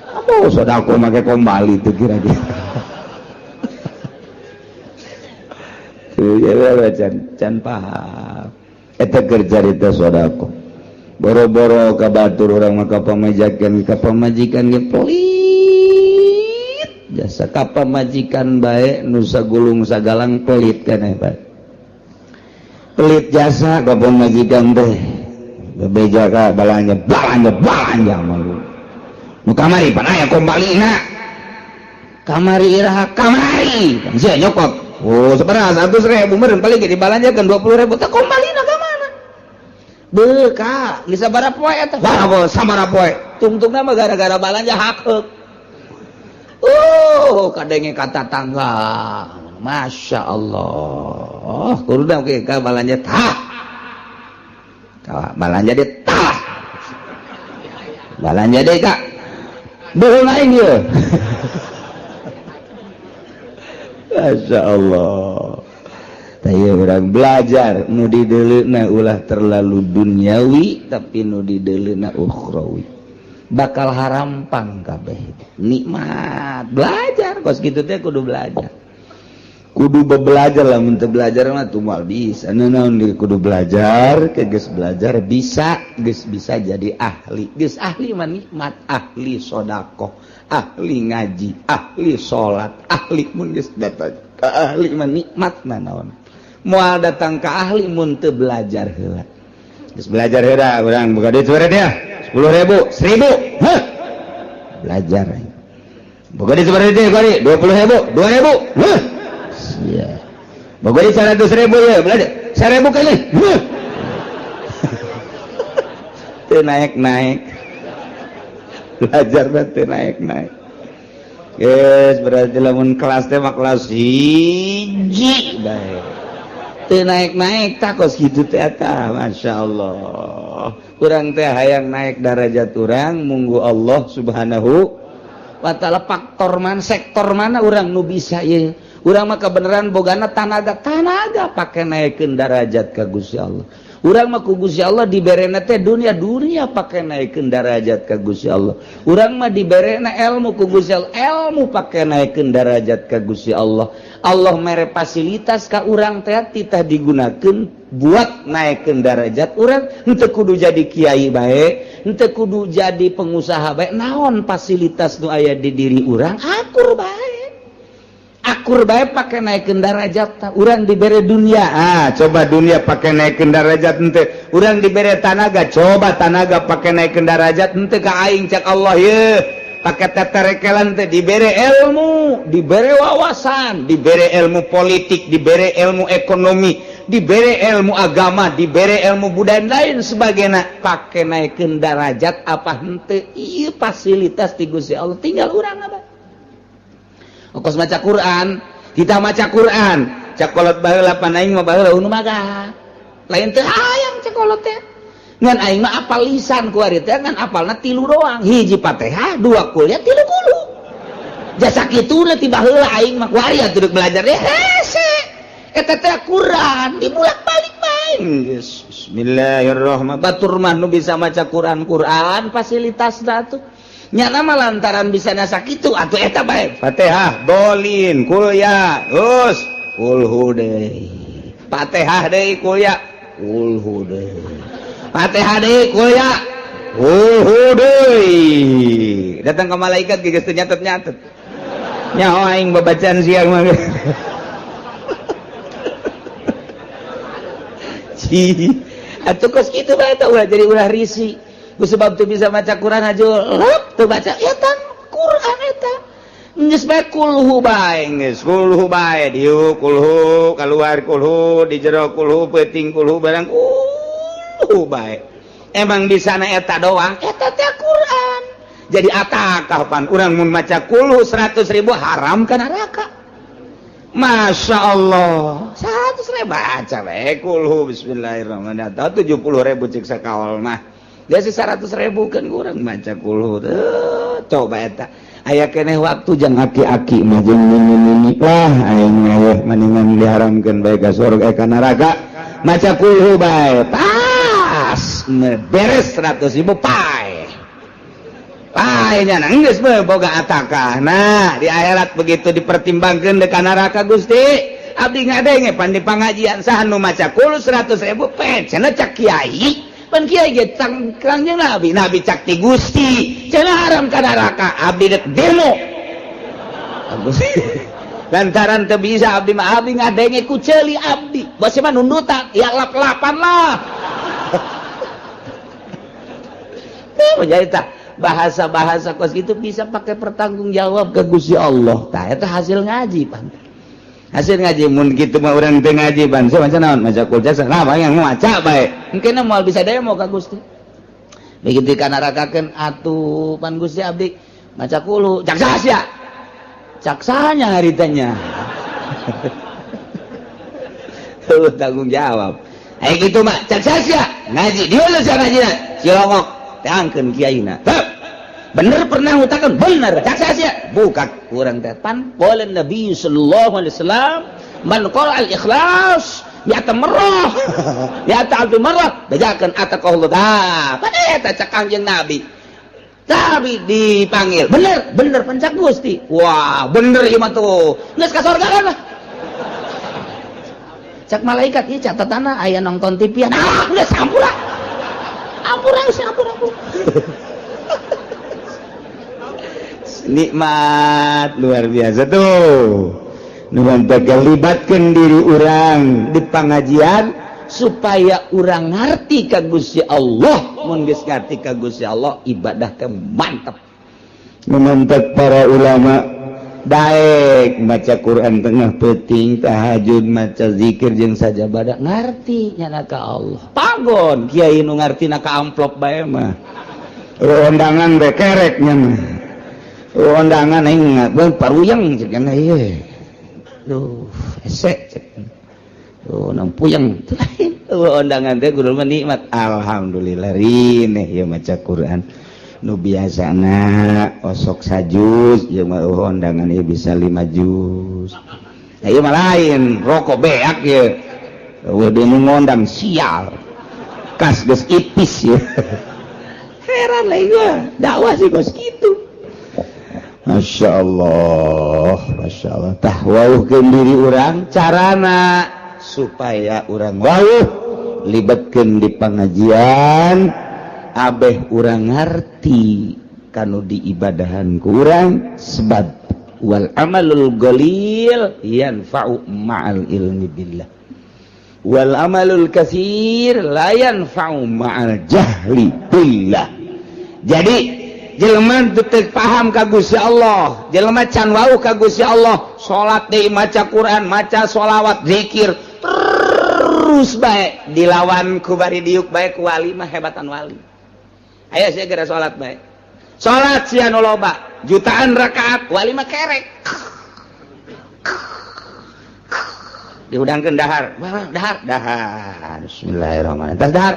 aduh sodako make kembali teu kira-kira tuh ya can paham eta keur carita sodako boro-boro ka batur urang mah ka pamajikan ge pelit jasa ka majikan bae nu sagulung sagalang pelit keneh bae pelit jasa ka majikan teh bebeja ka balanja malu nu kamari pan aya kombalina kamari iraha kamari sia nyokot sabaraha 100.000 meureun paling ge dibalanjakeun 20.000 teh kombalina ka mana beuka geus sabaraha poe eta sabaraha poe tungtungna mah gara-gara balanja hakeuk kadenge kata tangga Masya Allah kuruda oke ka balanja tah balanja deh tah balanja deh kak beul lain ya Masya Allah taya orang belajar nu dideuleuna ulah terlalu duniawi tapi nu dideuleuna ukhrawi bakal harampang kabeh nikmat belajar kos kitu teh kudu belajar kudu belajar lah mun teu belajar mah tuh moal bisa naon kudu belajar ke geus belajar bisa geus bisa jadi ahli geus ahli mah nikmat ahli sedekah ahli ngaji ahli salat ahli mun geus datang ka ahli mah nikmat naon moal datang ka ahli mun teu belajar heula geus belajar heula urang boga duit sore dia 10.000, 1.000, belajar. Boga di seperti itu kali 20.000, 2.000, sia. Boga di 100.000 ya, belajar 1.000 kali. Teu naik-naik. Belajar teh naik-naik. Yes, berarti lamun kelas teh mah kelas 1 bae. Teu naik-naik takos kitu teh eta, masyaallah. Urang teh hayang naik derajat urang munggu Allah Subhanahu wa taala faktor mana sektor mana urang nu bisa ye urang mah kebenaran bogana tanaga pake naikeun derajat ka Gusti Allah urang mah ku Gusti Allah diberena teh dunia pake naikeun derajat ka Gusti Allah urang mah diberena ilmu ku Gusti Allah ilmu pake naikeun derajat ka Gusti Allah Allah mere fasilitas ka urang teh titah digunakeun buat naikkeun derajat urang henteu kudu jadi kiai bae henteu kudu jadi pengusaha bae naon fasilitas nu aya di diri urang akur bae pake naikkeun derajat urang dibere dunia coba dunia pake naikkeun derajat henteu urang dibere tanaga coba tanaga pake naikkeun derajat henteu ka aing cak Allah ye pake teterekelan teh dibere ilmu dibere wawasan dibere ilmu politik dibere ilmu ekonomi dibere ilmu agama dibere ilmu budaya lain sebagainya pake naikeun derajat apa henteu ieu fasilitas ti Gusti Allah tinggal urang apa ongkos maca Quran kita maca Quran cakolot baheula pan aing mah baheula nu maga lain teu hayang cakolot teh ngan aing mah apal lisan ku ari teh ngan apalna 3 doang hiji Fatihah 2 qul ya 3 kulu jasa kituna ti baheula aing mah ku ari atuh belajar deh hese eta teh Quran dibulak-balik bae geus bismillahirrahmanirrahim batur mah nu bisa maca Quran fasilitasna tuh nya nama lantaran bisa nasa kitu atuh eta bae Fatihah dolin kul ya us kul hu deui Fatihah deui kul ya kul hu deui Fatihah deui kul ya kul hu deui datang ke malaikat geus teu nyatet-nyatet nyaho aing babacaan siang mah ci atuh kos kitu bae eta ulah jadi ulah risi ku sebab tuh bisa baca Quran aja lep tuh baca eta Quran eta geus bae kulhu bae geus kulhu bae dieu kulhu kaluar kulhu di jero kulhu peuting kulhu barang kulhu bae emang di sana eta doang eta teh Quran jadi atakah pan urang mun maca kulhu 100.000 haram ka neraka Masya Allah 100.000 baca bae kulhu bismillahirrahmanirrahim 70.000 cek sakaol mah dia sih 100.000 kan kurang baca kulhu coba eta aya keneh waktu jang aki-aki mah jeung nini lah aing mah mendingan diharamkeun bae ka surga ka neraka maca kulhu bae pas beres 100.000 pae nya geus bae boga atakah nah di akhirat begitu dipertimbangkeun deuk ka neraka Gusti abdi ngadenge pan di pangajian saha nu maca kulhu 100.000 pe cenah cak kiai pan kiai ge kangjeng nabi cak ti Gusti cenah haram ka neraka abdi dek demo lantaran teu bisa abdi mah abdi ngadenge ku ceuli abdi bose mah nundutan ya lap-lapan lah teh jadi tah bahasa-bahasa kos gitu bisa pakai pertanggung jawab ke Gusti Allah tah eta hasil ngaji pan hasil ngaji mun kitu mah urang teu ngaji ban saya maca naon maca kul jasa nah yang maca bae engke na moal bisa demo ka Gusti begitu kana rakakeun atuh pan Gusti abdi maca kulu cak sia cak sanya haritanya tuh tanggung jawab aya kitu mah cak sia ngaji dieu lu ngajina cilongok teangkeun kiaina bener pernah ngutakan bener cak sia buka kurang teh pan qala Nabi sallallahu alaihi wasallam man qala al-ikhlas mi'ata marrah mi'ata alfi marrah bejakeun ataqallahu pan eta cak Kangjeng Nabi tapi dipanggil bener pencak Gusti wah bener ieu mah tuh geus ka surga kan cak malaikat ieu catatanna aya nonton TV geus sampura ampura nikmat luar biasa tuh nuhun libatkan diri orang di pengajian supaya orang ngerti ka Gusti Allah mun geus ngarti ka Gusti Allah ibadah teh mantap memantek para ulama daek maca Quran tengah peuting tahajud maca zikir jeung sajabadah ngarti nyana ka Allah pagon kiai nu ngartina ka amplop bae mah undangan bae kereknya mah undangan aing beung paruyang cek kana ieu. Duh, esek cek. Duh, nang puyeng. Undangan teh kudu mah nikmat. Alhamdulillah rineh ieu maca Quran. Nu biasana osok sajuz ieu mah undangan ieu bisa 5 juz. Ieu mah lain, rokok beak ieu. Eueuh deui nu ngondang sial. Kas geus ipis ieu. Heran lah ieu, dakwah sih kos kitu. Masya Allah tah wauhkeun diri urang carana supaya urang wauh libatkeun di pengajian abeh urang ngarti kanu diibadahan ku urang sebab wal amalul qalil yanfa'u ma'al ilmi billah wal amalul katsir la yanfa'u ma'al jahli billah jadi jelema teu paham ka Gusti Allah jelema can wauh ka Gusti Allah salat deui maca Quran maca sholawat zikir terus bae dilawan ku bari diuk bae ku wali mah hebatan wali aya sia gara salat bae salat sia nu loba jutaan rakaat wali mah kerek diudangkeun dahar bismillahirrahmanirrahim tas dahar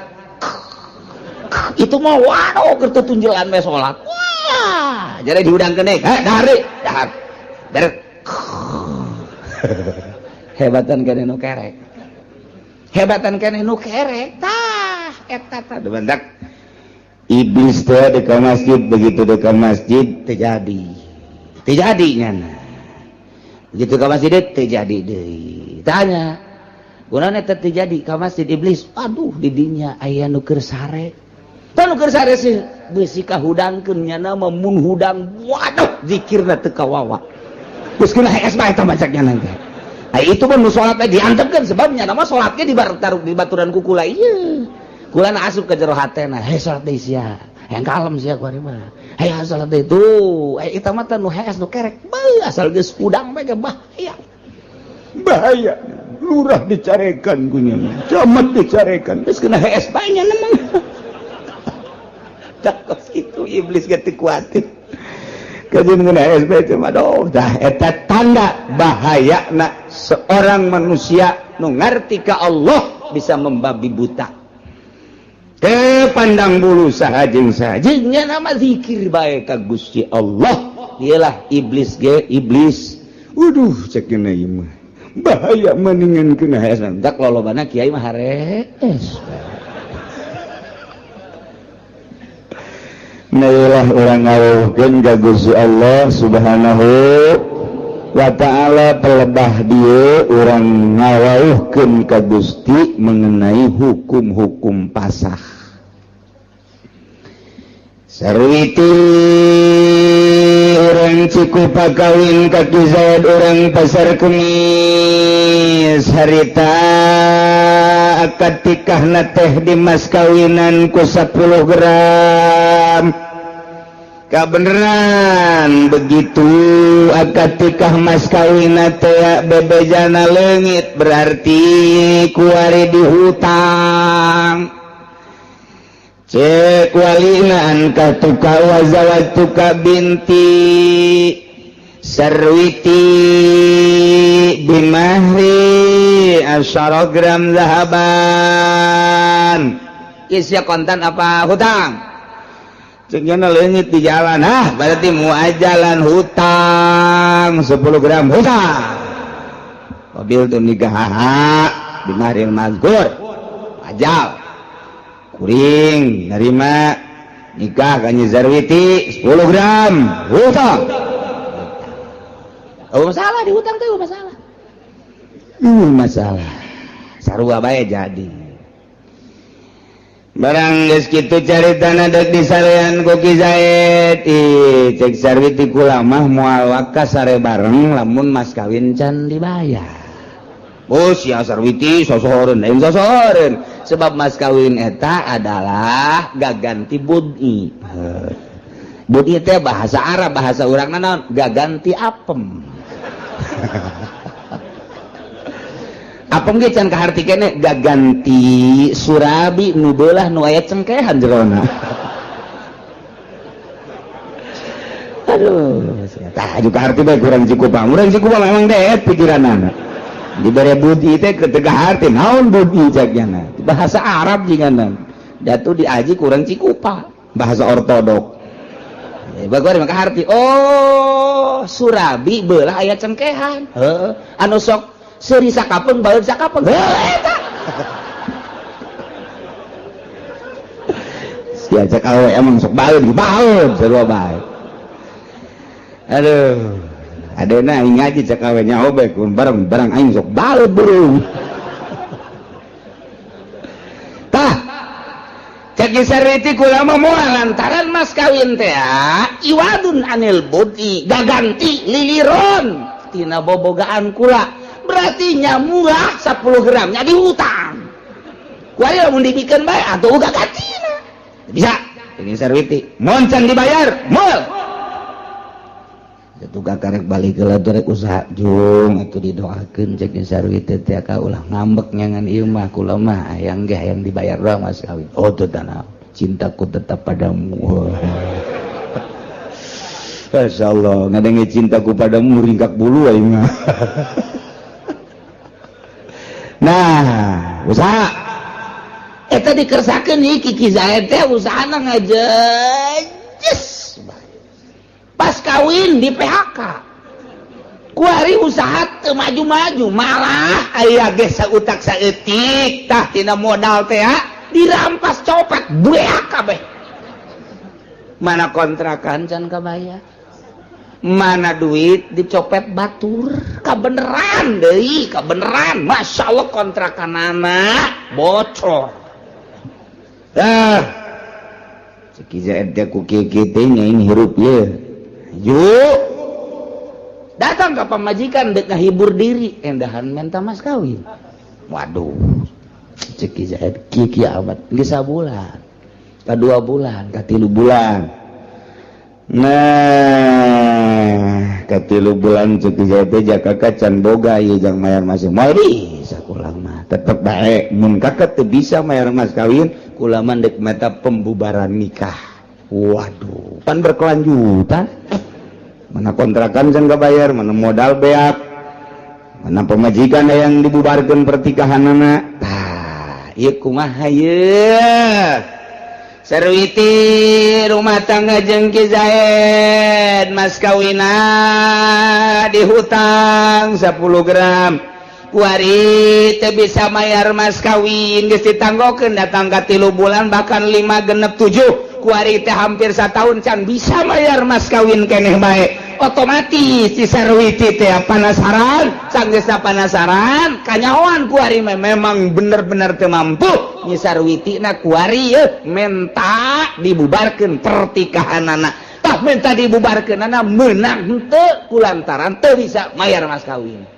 itu mah waduh keur tunjulan we salat wah jadi diudangkeun deui dahar dahar hebatan keneh nu kerek tah eta tah debendak iblis teh di masjid begitu di masjid terjadi nyana begitu ke masjid terjadi deui tanya gunana teh terjadi ka masjid iblis aduh di dinya aya nu keur sare tah nu keur sare sih beusi kahudangkeun nyana mun hudang waduh zikirna teu kawawa geus kena hees bae eta macaknya nanti itu pun salat teh diantepkeun sebabnya nama salatnya di baturan ku kula ieu kula asup ke jero hatena salat deui sia yang kalem sia kuari mah salat deui tuh eta mah teh nu hees nu kerek asal geus udang bae bahaya lurah dicarekan kunya camat dicarekan geus kena hees bae nya mah takos itu iblis ge teu kuatin kajin kena hees bae cuma doh dah eta tanda bahayana seorang manusia nu ngarti ka Allah bisa membabi buta teu pandang bulu sahajeng-sahajengnya nama zikir bae ka Gusti Allah iyalah iblis waduh cek kena ieu mah bahaya mendingan kena hees dak lolobana kiai mah harees nailah orang ngawuhkeun ka Gusti Allah subhanahu wa ta'ala pelebah dia orang ngawuhkeun ka Gusti mengenai hukum-hukum pasah sarwiti orang Cikupa kawin ka Ki Zaid orang Pasar Kemis harita akad tikahna teh di mas kawinan ku 10 gram kabeneran begitu akad tikah mas kawina teh bebejana leungit berarti kuari dihutang cek walinaan katuka wazawatuka binti sarwiti bimahri 10 gram zahaban isya kontan apa hutang ceknya leungit di jalan berarti muajalan hutang 10 gram hutang mobil tuh nikah bimahri mazkur ajal kuring nerima nikah kanyi Zarwiti 10 gram hutang masalah di hutang tuh masalah sarua bae jadi barang geus kitu caritana deuk disarean ku Ki Zaid cek Zarwiti kula mah moal wakas sare bareng lamun mas kawin can dibayar bos ya Sarwiti sosoreun lain sosoreun sebab mas kawin eta adalah gaganti bud'i bud'i teh bahasa Arab bahasa urangna naon gaganti apem apem ge can kaharti keneh gaganti surabi nu beulah nu aya cengkehan jerona aduh tah juga arti bae kurang Cikupa memang deet pikiranana dibere budi teh ketegah arti naon budi caknya bahasa Arab jinganan datu diaji kurang Cikupa bahasa ortodok bagor maka arti oh surabi beulah aya cengkehan anu sok seuri sakapeung baeud sakapeung eta sia cek awe emang sok baeud sarua bae aduh adena aing ngaji cek awe nyaho bae kun barang aing sok baeud burung tah cek Sarwiti kula mah moal lantaran mas kawin teh iwadun anil budi gaganti liliron tina bobogaan kula berarti nyamulah 10 gram nya dihutang kuari lamun dibikeun bae atuh gagantina bisa cek Sarwiti mun can dibayar moal tugas karek balik ke rek usaha jung itu didoakeun cek Sarwiti teh ka ulah ngambek nyangan ieu mah kula mah hayang ge hayang dibayar doang mas kawin oh teu tanah cintaku tetap padamu Masya Allah ngadengi cintaku padamu ringkak bulu aing mah. Nah usaha eta dikersakeun ieu Kiki Zaid teh usahana ngajejes pas kawin di PHK kuari usaha teu maju-maju malah aya ge sautak saeutik tah tina modal teh dirampas copet beak kabeh. Mana kontrakan can kabayar, mana duit dicopet batur, kabeneran deui, kabeneran. Masya Allah kontrakan anak bocor. Sekiza edda ku kikite nyaing hirup ye. Yuk datang ke pemajikan dek ngahibur diri, endahan minta mas kawin. Waduh, sekiza ed kiki abad geus sabulan. Ka 2 bulan, ka 3 bulan. Nah, ka 3 bulan ceuk teh jakaka can boga ieu jang mayar mas. Moal bisa kulang mah. Tetep bae mun kakak teu bisa mayar mas kawin, kula mah dek meta pembubaran nikah. Waduh, pan berkelanjutan. Mana kontrakan can kabayar, mana modal beak. Mana pemajikan yang dibubarkeun pertikahanana. Tah, ieu kumaha ieu? Sarwiti rumah tangga jeung Ki Zaid mas kawina dihutang 10 gram kuari teu bisa mayar mas kawin geus ditanggokeun datang ka 3 bulan bahkan 5 genep 7 kuari teh hampir 1 tahun can bisa mayar mas kawin keneh bae otomatis si Sarwiti teh panasaran sanggeus panasaran kanyahoan kuari memang bener-bener teu mampu nyi Sarwiti na kuari menta dibubarkeun pertikahanana tah menta dibubarkeunana meunang henteu kulantaran teu bisa mayar mas kawin.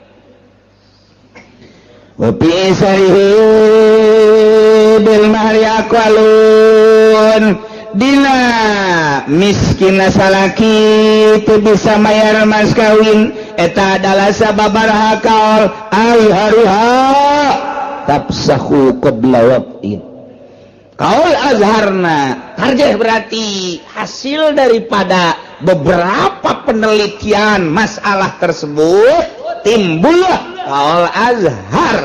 Wa fi sarihi bil mahri aqalun dina miskin salaki teu bisa mayar mas kawin eta adalah sababaraha kaul al-hariha tafsahu qabla waqtin. Kaul azharna harjah berarti hasil daripada beberapa penelitian masalah tersebut timbullah kaul azhar.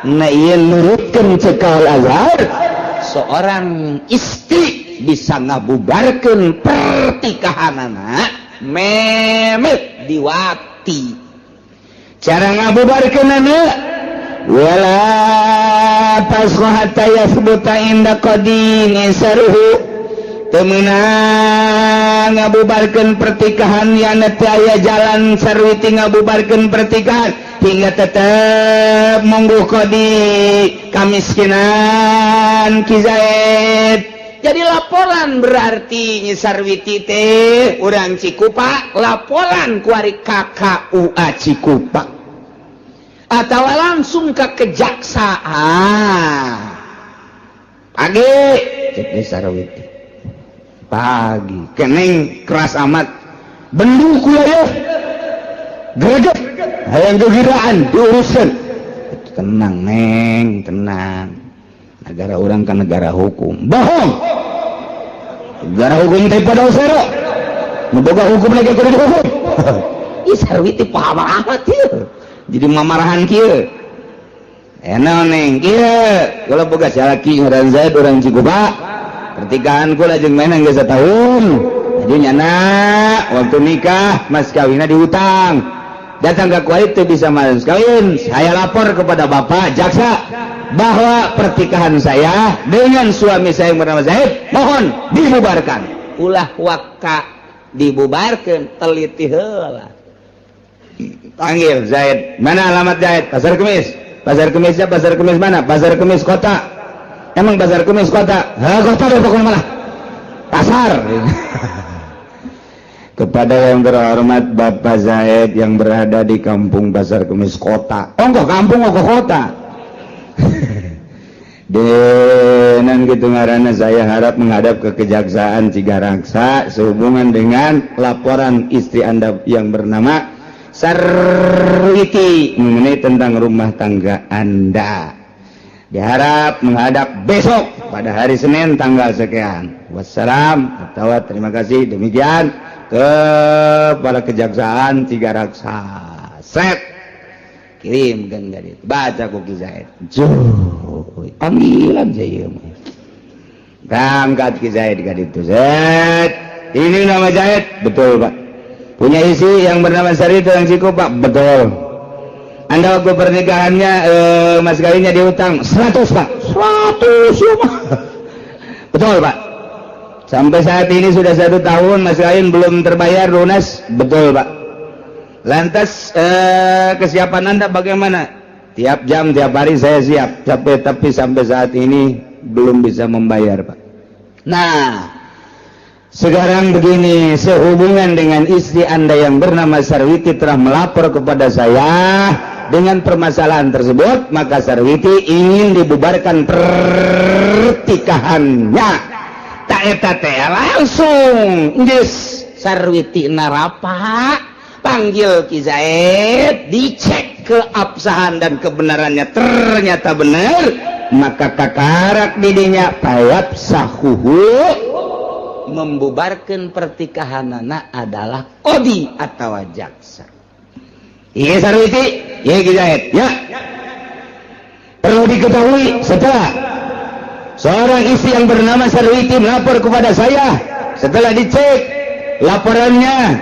Nah ieu nurutkeun cek kaul azhar seorang istri bisa ngabubarkeun pertikahanana memet diwakti. Cara ngabubarkeunana wala tasqa hatta yasbuta inda qadin isaruhu teu meunang ngabubarkeun pertikahan yana teu aya jalan Sarwiti ngabubarkeun pertikahan hingga tetep monggo qadi kamiskinan Ki Zaid. Jadi laporan berarti nyi Sarwiti teh urang Cikupa laporan kuari KKUA Cikupa atau langsung ke kejaksaan pagi cek Sarwiti pagi keneng keras amat bendung kula ya greget hayang gegiraan diurusan. Tenang neng tenang, negara orang kan negara hukum. Bohong, negara hukum teh pada usero memboga hukum lagi kudu dihukum. Ih Sarwiti paham amat ya jadi mamarahan kieu enak neng kieu kalau boga salaki ngaran Zaid urang Cikupa pertikahan kula jeung mainan geus setahun jadi nyana waktu nikah mas kawinna dihutang datang ke kuali teu bisa mas kawin saya lapor kepada bapak jaksa bahwa pertikahan saya dengan suami saya yang bernama Zaid mohon dibubarkan. Ulah waka dibubarkan teliti heula panggil Zaid, mana alamat Zaid? Pasar Kemis. Pasar Kemisnya pasar Kemis mana? Pasar Kemis kota. Emang pasar Kemis kota? Kota deh pokoknya malah pasar. Kepada yang terhormat Bapak Zaid yang berada di kampung Pasar Kemis kota. Oh kok kampung kok kota? Dan gitu ngaranna saya harap menghadap ke Kejaksaan Cigaraksa sehubungan dengan laporan istri Anda yang bernama Sarwiti mengenai tentang rumah tangga Anda. Diharap menghadap besok pada hari Senin tanggal sekian. Wassalam, terima kasih. Demikian ke para kejaksaan 3 raksa set kirimkan gadit baca ku Ki Zaid panggilan saya berangkat Ki Zaid gadit itu set ini nama Zaid betul Pak punya isi yang bernama Sari itu yang Ciko Pak betul Anda waktu pernikahannya mas kawinnya diutang 100 Pak 100 ya Pak betul Pak sampai saat ini sudah 1 tahun mas kawin belum terbayar lunas betul Pak lantas kesiapan Anda bagaimana tiap jam tiap hari saya siap tapi sampai saat ini belum bisa membayar Pak nah sekarang begini sehubungan dengan istri Anda yang bernama Sarwiti telah melapor kepada saya dengan permasalahan tersebut maka Sarwiti ingin dibubarkan pertikahannya tak eta teh langsung yes Sarwiti narapa panggil Ki Zaid dicek keabsahan dan kebenarannya ternyata benar maka kakarak didinya payap sahuhu membubarkan pertikahanana adalah kodi atau jaksa iya Sarwiti iya Ki Zaid ya perlu diketahui setelah seorang istri yang bernama Sarwiti melapor kepada saya setelah dicek laporannya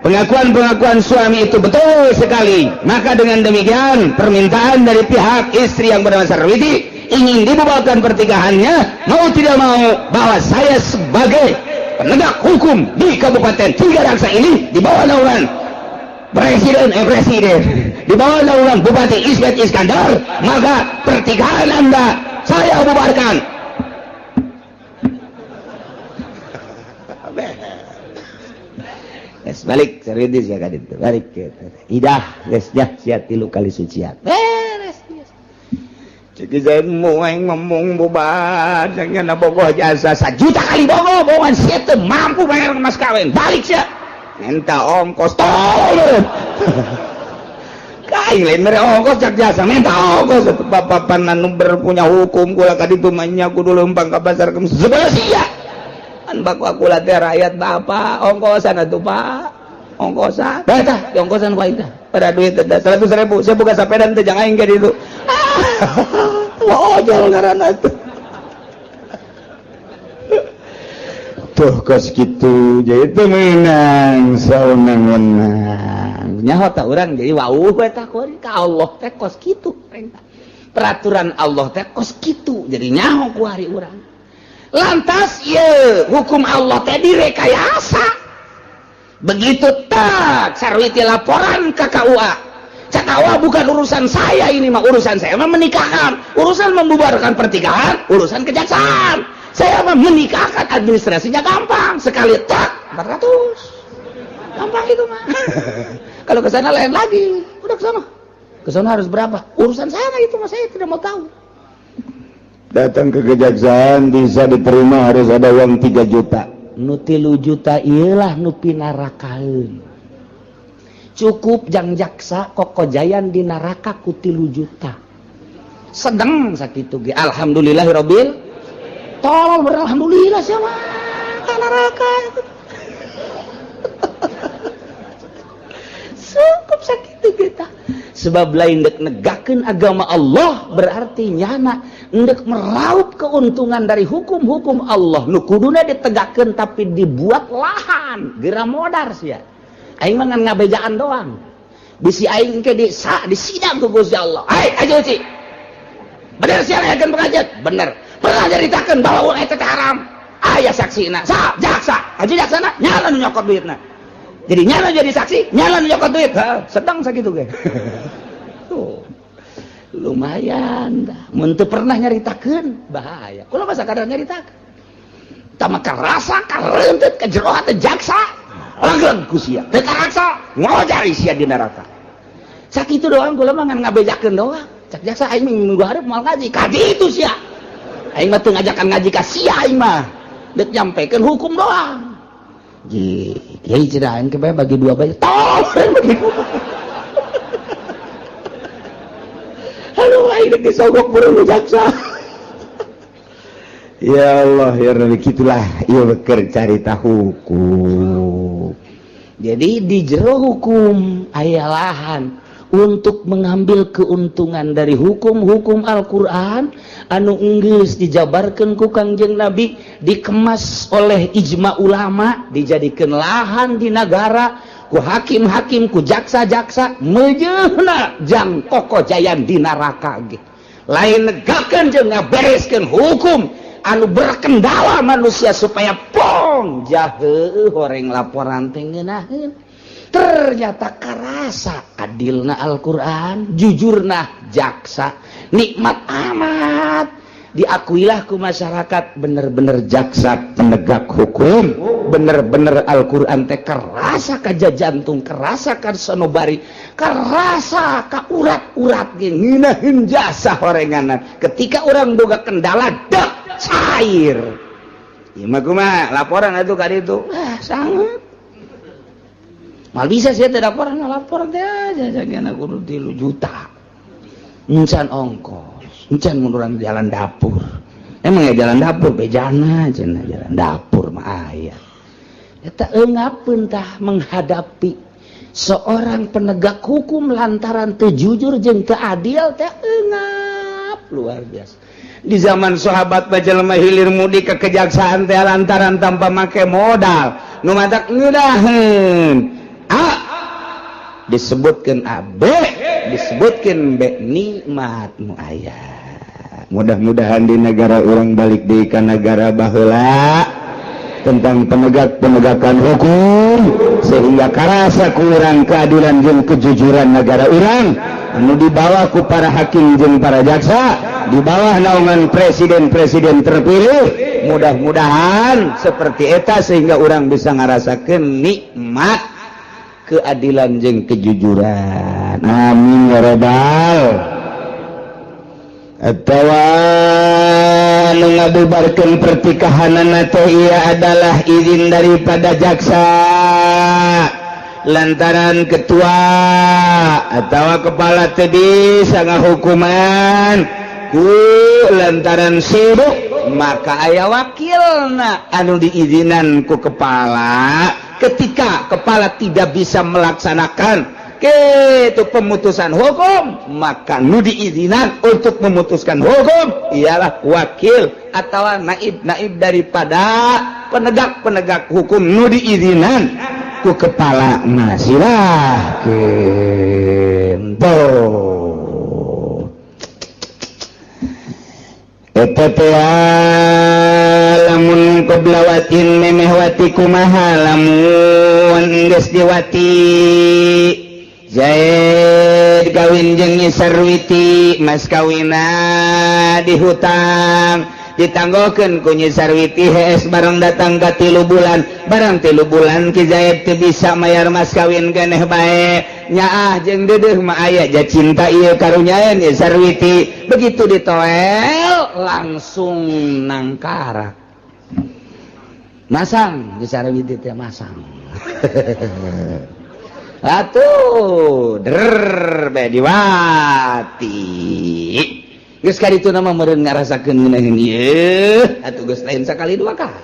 pengakuan suami itu betul sekali maka dengan demikian permintaan dari pihak istri yang bernama Sarwiti ingin dibubarkan pertikahannya mau tidak mau bahwa saya sebagai penegak hukum di Kabupaten 3 Raksa ini di bawah naungan presiden di bawah naungan Bupati Ismet Iskandar maka pertikahan Anda saya bubarkan es balik serius ya kan itu balik idah gesnya sia 3 kali sucian beres Ki Zaid moeng ngomong bubar jangan bogoh jasa 1 juta kali bogohan sia teu mampu bayar mas kawin balik sia minta ongkos tolong kain lain mere ongkos cak jasa minta ongkos papan anu berpunya hukum kula kaditu manya kudu leumpang ka pasar keum sebelah sia baku aku latih rakyat bapak ongkosan atuh Pak ongkosan dah ongkosan Pak itu pada duit 100.000 saya buka sepeda teh jangan aing ke ditu ojol ngaranna tuh kos kitu jadi teh meunang saunang-unang nyaho tah urang jadi wauh eta ka Allah teh kos kitu peraturan Allah teh kos kitu jadi nyaho ku hari urang lantas ya hukum Allah teh direkayasa begitu tak Sarwiti laporan ke KUA KUA bukan urusan saya ini mah urusan saya mah menikahkan urusan membubarkan pertikahan urusan kejaksaan saya mah menikahkan administrasinya gampang sekali tak 400 gampang itu mah kalau ke sana lain lagi udah ke sana harus berapa urusan saya mah itu mah saya tidak mau tahu datang ke kejaksaan bisa diterima harus ada uang 3 juta nu 3 juta iyalah nu pinarakaeun cukup jang jaksa kokojayan di neraka ku 3 juta sedang sakitu ge alhamdulillahirabbil tolol beralhamdulillah siapa ka neraka cukup sakitu kita sebab lain dek negakeun agama Allah berarti nyana ndek meraup keuntungan dari hukum-hukum Allah nu kuduna ditegakkeun tapi dibuat lahan geura modar sia aing mah ngan ngabejaan doang bisi aing ke di sidang ku Gusti Allah aja Ci bener sia ayeuna pengajian bener pernah nyaritakeun bahwa uang eta teh haram aya saksina jaksa aja jaksana nyala nu nyokot duitna jadi nyala jadi saksi nyala nu nyokot duit sedang sakitu ge tuh lumayan dah mun teu pernah nyaritakeun bahaya kula masa kadang nyaritakeun tamakan rasa kareuntut ka jero hate jaksa langgeng ku sia teu karaksa ngojari sia di neraka sakitu doang kula mah ngan ngabejakeun doang cak jaksa aing minggu hareup moal ngaji kaji itu sia aing mah teu ngajakan ngaji ka sia aing mah deuk nyampekeun hukum doang ji kieu cenah aing ke bagi 2 bae tol bagi 2 aduh aing disogok burung jaksa Ya Allah ya Rabbi, gitulah ieu keur carita hukum. Jadi di jero hukum aya lahan untuk mengambil keuntungan dari hukum-hukum Al-Qur'an anu geus dijabarkeun ku Kangjeng Nabi, dikemas oleh ijma ulama, dijadikeun lahan di negara ku hakim-hakim, ku jaksa-jaksa, mejeuna jang koko jayan di neraka ge. Lain negakeun jeung ngabereskeun hukum anu berkendala manusia supaya pong jaheuh horeng laporan teh ngeunaheun. Ternyata karasa adilna Al-Qur'an, jujurna jaksa, nikmat amat. Diakuilah ku masyarakat bener-bener jaksa penegak hukum, bener-bener Al-Qur'an teh karasa ka jantung, karasa ka sanubari, karasa ka urat-urat ge ngeunaheun jasa horenganan. Ketika orang boga kendala dak cair. Ieu mah kumaha laporan atuh ka ditu? Sangat. Mal bisa sih teh laporan teh aja jagana kudu 3 juta. Encan ongkos, encan munduran jalan dapur. Emang ya jalan dapur bejana cenah jalan dapur mah aya. Eta eungapeun tah menghadapi seorang penegak hukum lantaran teu jujur jeung teu adil teh eungap luar biasa. Di zaman sahabat bajelema hilir mudik ke kejaksaan teh lantaran tanpa make modal nu matak ngeudaheun A disebutkeun A, B disebutkeun B, nikmatmu aya. Mudah-mudahan di negara orang balik deui ka negara baheula tentang penegakan hukum sehingga karasa ku urang keadilan jeung kejujuran negara urang anu dibawa ku para hakim jeung para jaksa di bawah naungan presiden-presiden terpilih. Mudah-mudahan seperti eta sehingga orang bisa ngarasakeun nikmat keadilan jeung kejujuran. Amin ya rabbal. Atawa anu ngabubarkeun pertikahanana teh ieu adalah izin daripada jaksa lantaran ketua atawa kepala teu bisa ngahukuman ku lantaran sibuk, maka aya wakilna anu diizinan ku kepala. Ketika kepala tidak bisa melaksanakan itu pemutusan hukum, maka nu diizinan untuk memutuskan hukum ialah wakil atau naib daripada penegak hukum nu diizinan ku kepala. Nah silahkeun eta teh lamun qoblawatin memehwati kumaha lamun geus diwati Zaid kawin jeung Nyi Sarwiti mas kawina dihutang ditanggokeun ku Nyi Sarwiti hees bareng datang ka 3 bulan barang 3 bulan Ki Zaid teu bisa mayar mas kawin keneh bae nyaah jeung deudeuh mah aya ja cinta ieu karunya Nyi Sarwiti. Begitu ditoel langsung nangkarak masang Nyi Sarwiti teh masang atuh der be diwati geus ka ditu nama meureun ngarasakeun ngeunaheun ieu atuh geus lain sakali 2 kali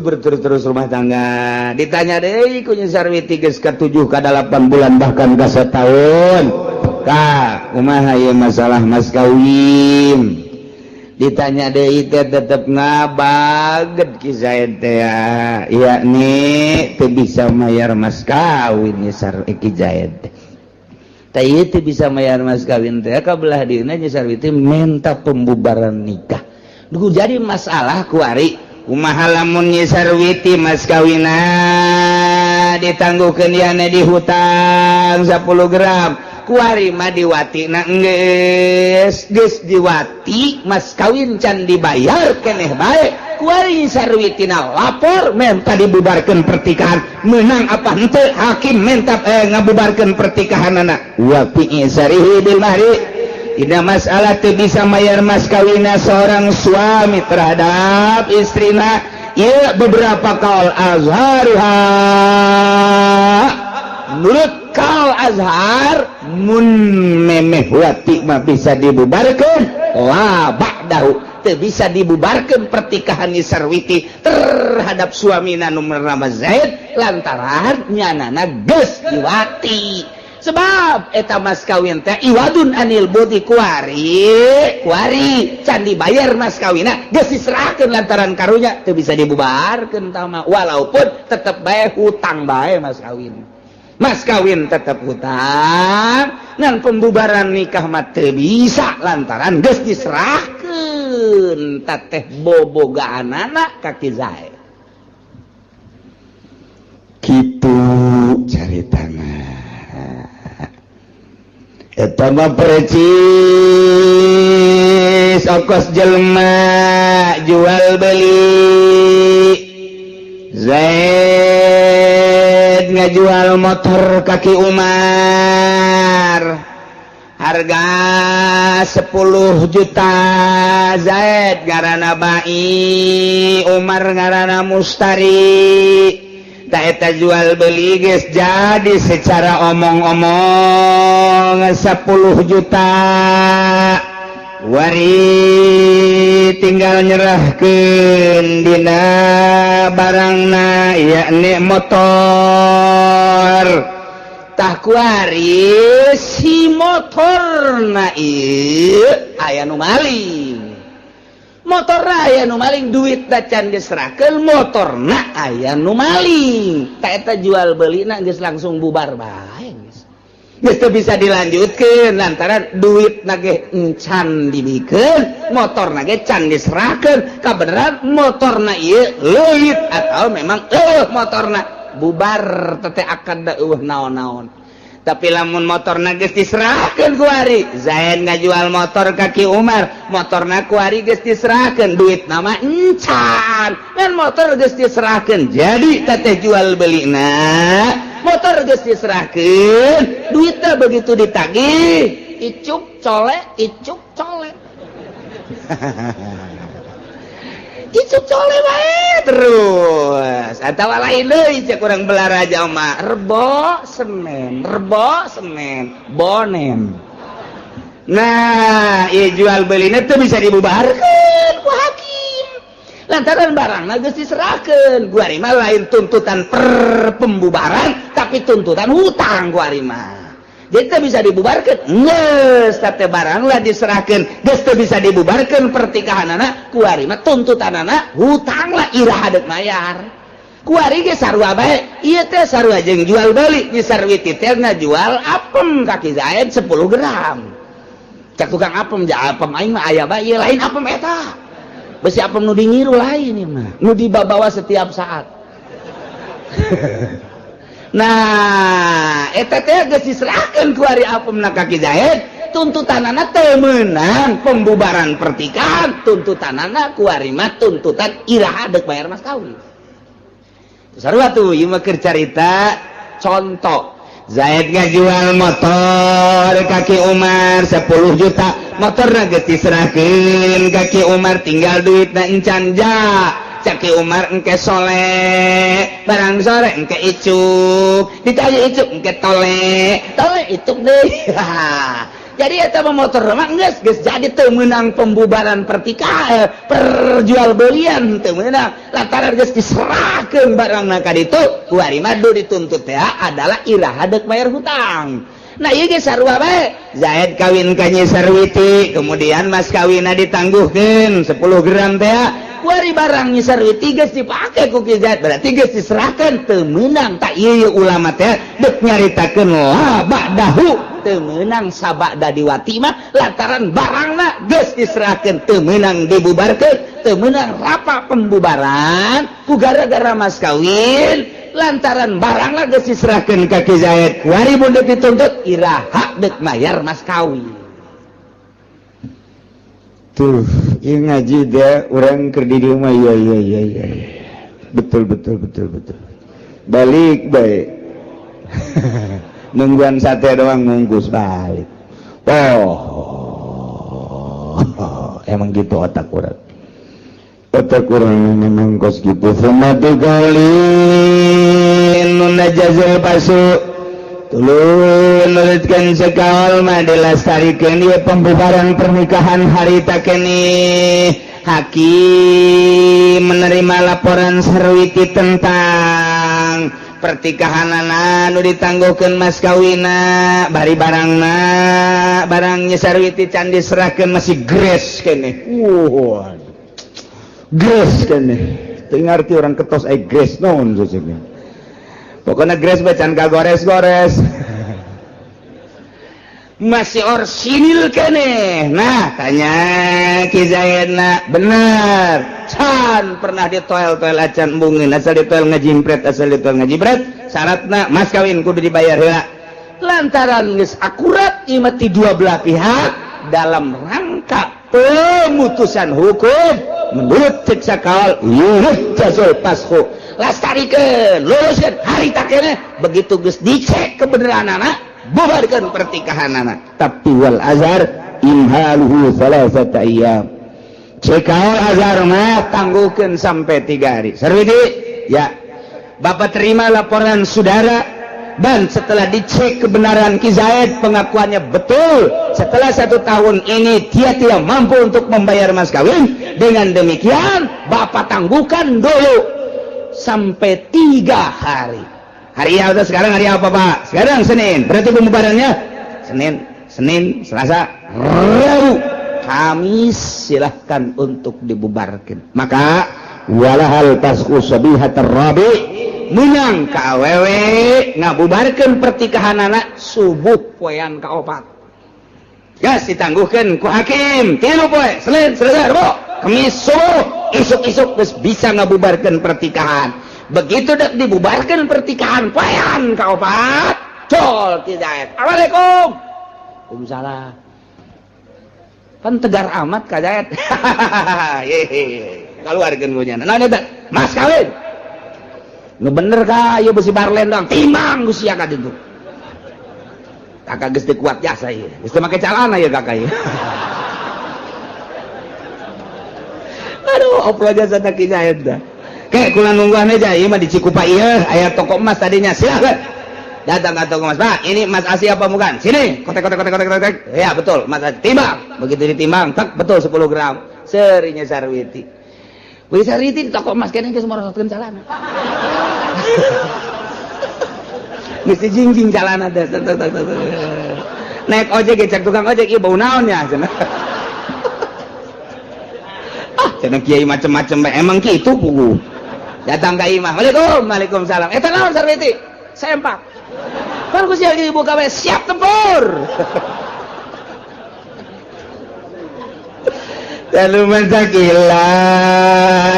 berterus rumah tangga. Ditanya deui ku Nyi Sarwiti geus ka 7 ka 8 bulan bahkan ka setahun ka kumaha ieu masalah mas kawin. Ditanya deui teh tetep ngabaget Ki Zaid teh yakni teu bisa mayar mas kawin Ki Zaid teh ieu teu bisa mayar mas kawin teh kabelah dieuna Nyi Sarwiti minta pembubaran nikah. Duh jadi masalah ku ari kumaha lamun Nyi Sarwiti mas kawina ditangguhkeun yana dihutang 10 gram kuari mah diwatina geus diwati mas kawin can dibayar keneh bae kuari Sarwitina lapor minta dibubarkeun pertikahan menang apa henteu hakim minta ngabubarkeun pertikahanana wa fi sarihi bil mahri. Tidak masalah teu bisa mayar mas kawina seorang suami terhadap istrina ieu beberapa kaul azhariha menurut kaul azhar mun memeh wati mah bisa dibubarkeun la ba'dahu bisa dibubarkan pertikahan Nyi Sarwiti terhadap suamina nomor nama Zaid lantaran nyanana geus diwati sebab eta mas kawin teh iwadun anil budi kuari can dibayar mas kawina geus diserahkeun lantaran karunya teu bisa dibubarkeun tama walaupun tetep bae hutang bae mas kawin tetep hutang ngan pembubaran nikah mah teu bisa lantaran geus diserahkeun tateh bobogaanana ka Ki Zaid kitu caritana eta mah precis ongkos jelema jual beli Zaid ngajual motor kaki Umar harga 10 juta Zaid ngaranna Bai Umar ngaranna Mustari da eta jual beli geus jadi secara omong-omong 10 juta wari tinggal nyerahkeun dina barangna yakni motor tah kuari si motorna ieu aya nu maling motorna aya nu maling duit da can diserahkeun motorna aya nu maling ta eta jual beulina geus langsung bubar bae geus teu bisa dilanjutkeun lantaran duitna ge encan dibikeun motorna ge can diserahkeun kabeneran motorna ieu leuwit atau memang motorna bubar teh akad da naon-naon tapi lamun motorna geus diserahkeun ku ari Zaid ngajual motor kaki Umar motorna ku ari geus diserahkeun duit nama encan dan motor geus diserahkeun jadi teteh jual belina motor geus diserahkeun duitnya begitu ditagih icuk colek icuk colek bae terus atawa lain deui cek urang belaraja mah rebo semen bonen nah ieu jual beulina teu bisa dibubarkeun ku hakim lantaran barangna geus diserahkeun ku ari mah lain tuntutan per pembubaran tapi tuntutan hutang ku ari mah jadi teu bisa dibubarkeun geus teh barang lah diserahkeun geus teu bisa dibubarkeun pertikahanana ku ari mah tuntutanana hutang lah iraha deuk mayar ku ari ge sarua bae ieu teh sarua jeung jual beli Nyi Sarwiti teh ngajual apem kaki Zaid 10 gram cak tukang apem ja apem aing mah aya bae ieu lain apem eta besi apem nu dingiru lain ieu mah nu dibawa setiap saat nah eta teh geus diserahkeun ku ari apemna ka Ki Zaid tuntutanana teu meunang pembubaran pertikahan tuntutanana ku ari mah tuntutan iraha deuk bayar mas kawin sarua tuh ieu mah keur carita contoh Zaid ngajual motor kaki Umar 10 juta motorna geus diserahkeun kaki Umar tinggal duitna encan ja Caki Umar engke soleh barang sore engke icuk ditanya icuk engke tole icuk deh jadi eta motor mah geus jadi teu meunang pembubaran pertikahan perjual belian teu meunang lantaran geus diserahkeun barangna ka ditu ku ari mah dituntut teh adalah iraha deuk bayar hutang. Nah ieu ge sarua bae Zaid kawin ka Nyi Sarwiti kemudian mas kawinna ditangguhkeun 10 gram teh kuari barang Nyi Sarwiti geus dipake ku Ki Zaid berarti geus diserahkeun teu meunang tak ieu ulama teh deuk nyaritakeun la ba'dahu teu meunang sabada diwati mah lantaran barangna geus diserahkeun teu meunang dibubarkeun teu meunang rapa pembubaran ku gara-gara mas kawin lantaran barangna geus diserahkeun ka Ki Zaid kuari mun deuk dituntut iraha deuk mayar mas kawin. Tuh, ieu ngaji deh urang keur di dieu mah iya. Betul. Balik bae. Nungguan sate doang ngungkus balik. Oh. Emang gitu otak urang. Otak urang memang kos gitu. Sumatu kalin nun najazil pasu. Tuluy nuliskeun sekaol mah dilestarikeun ieu pembubaran pernikahan harita keneh Hakim menerima laporan Sarwiti tentang pertikahan anu ditangguhkeun mas kawina bari barangnya Sarwiti can diserahkeun masih gres keneh. Gres keneh. Teu ngarti orang ketos gres naon sesungguhnya. Pokoknya gres bacan kagores-gores. Masih orsinil kene. Nah tanya Ki Zaidna bener can pernah ditoel-toel acan bungin asal ditoel ngajimpret syaratna mas kawin kudu dibayar heula lantaran geus akurat ieu ti dua belah pihak dalam rangka pemutusan hukum menurut cek sakal jazul pasku lastarikeun luruskeun harita keneh begitu geus dicek kebenaranana bubarkan pertikahan anak tapi wal azhar imhaluhu salasata ayyam cekal azhar mah tangguhkeun sampai 3 hari. Sarwiti ya Bapak terima laporan saudara dan setelah dicek kebenaran Ki Zaid pengakuannya betul setelah 1 tahun ini dia tidak mampu untuk membayar mas kawin. Dengan demikian Bapak tangguhkan dulu sampai 3 hari. Hari apa sekarang? Hari apa Pak? Sekarang Senin. Berarti pembubarannya Senin, Selasa, Rabu, Kamis silahkan untuk dibubarkan. Maka walahal tasku sabihatar rabi menang ka awewe ngabubarkan pertikahan anak subuh poean kaopat. Gas ditangguhkan ku hakim 3 poe Senin, Selasa, Rabu, Kamis subuh isuk-isuk bisa ngabubarkan pertikahan. Begitu dak dibubarkan pertikahan poean kaopat col Ki Zaid. Assalamualaikum. Waalaikumsalam. Kan tegar amat Ka Zaid. Kaluarkeun gunjana. Nah eta mas kawin. Nu bener ka ieu besi barlen doang. Timbang geus sia ka ditu. Kakak geus teu kuat jasa ieu. Geus teu make calana ieu kakak ieu. Aduh, oplo jasa Ki Zaid dah. Kayak kula nungguan aja, iya mah di Cikupa iya, aya toko emas tadinya, silakan datang ke toko emas. Pak, ini emas asli apa bukan? Sini, kotek. Ya betul, emas asli. Timbang, begitu ditimbang, tak betul 10 gram. Serinya Sarwiti. Wih Sarwiti di toko emas kayaknya ke semua rosotkan calana. Mesti jingjing calana deh. Naik ojek, cek tukang ojek, iya bau naon ya. Cenah kiai macem-macem, emang gitu pugu. Datang ke imah, Waalaikumsalam. Eta naon Sarwiti? Sempak. Kan ku sia ibu gawe siap tempur. Lalu mentakila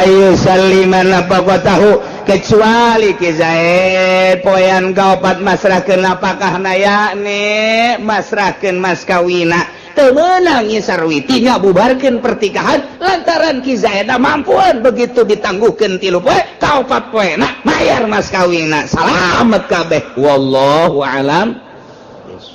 ayu saliman apa kau tahu kecuali Ki Zaid poean kaopat masrahkeun apakah naya nih masrahkeun mas kawina teu meunang ieu Sarwiti ngabubarkeun pertikahan lantaran Ki Zaid mampuan begitu ditangguhkeun 3 poe kaopat poena mayar mas kawina salamet kabeh wallahu alam.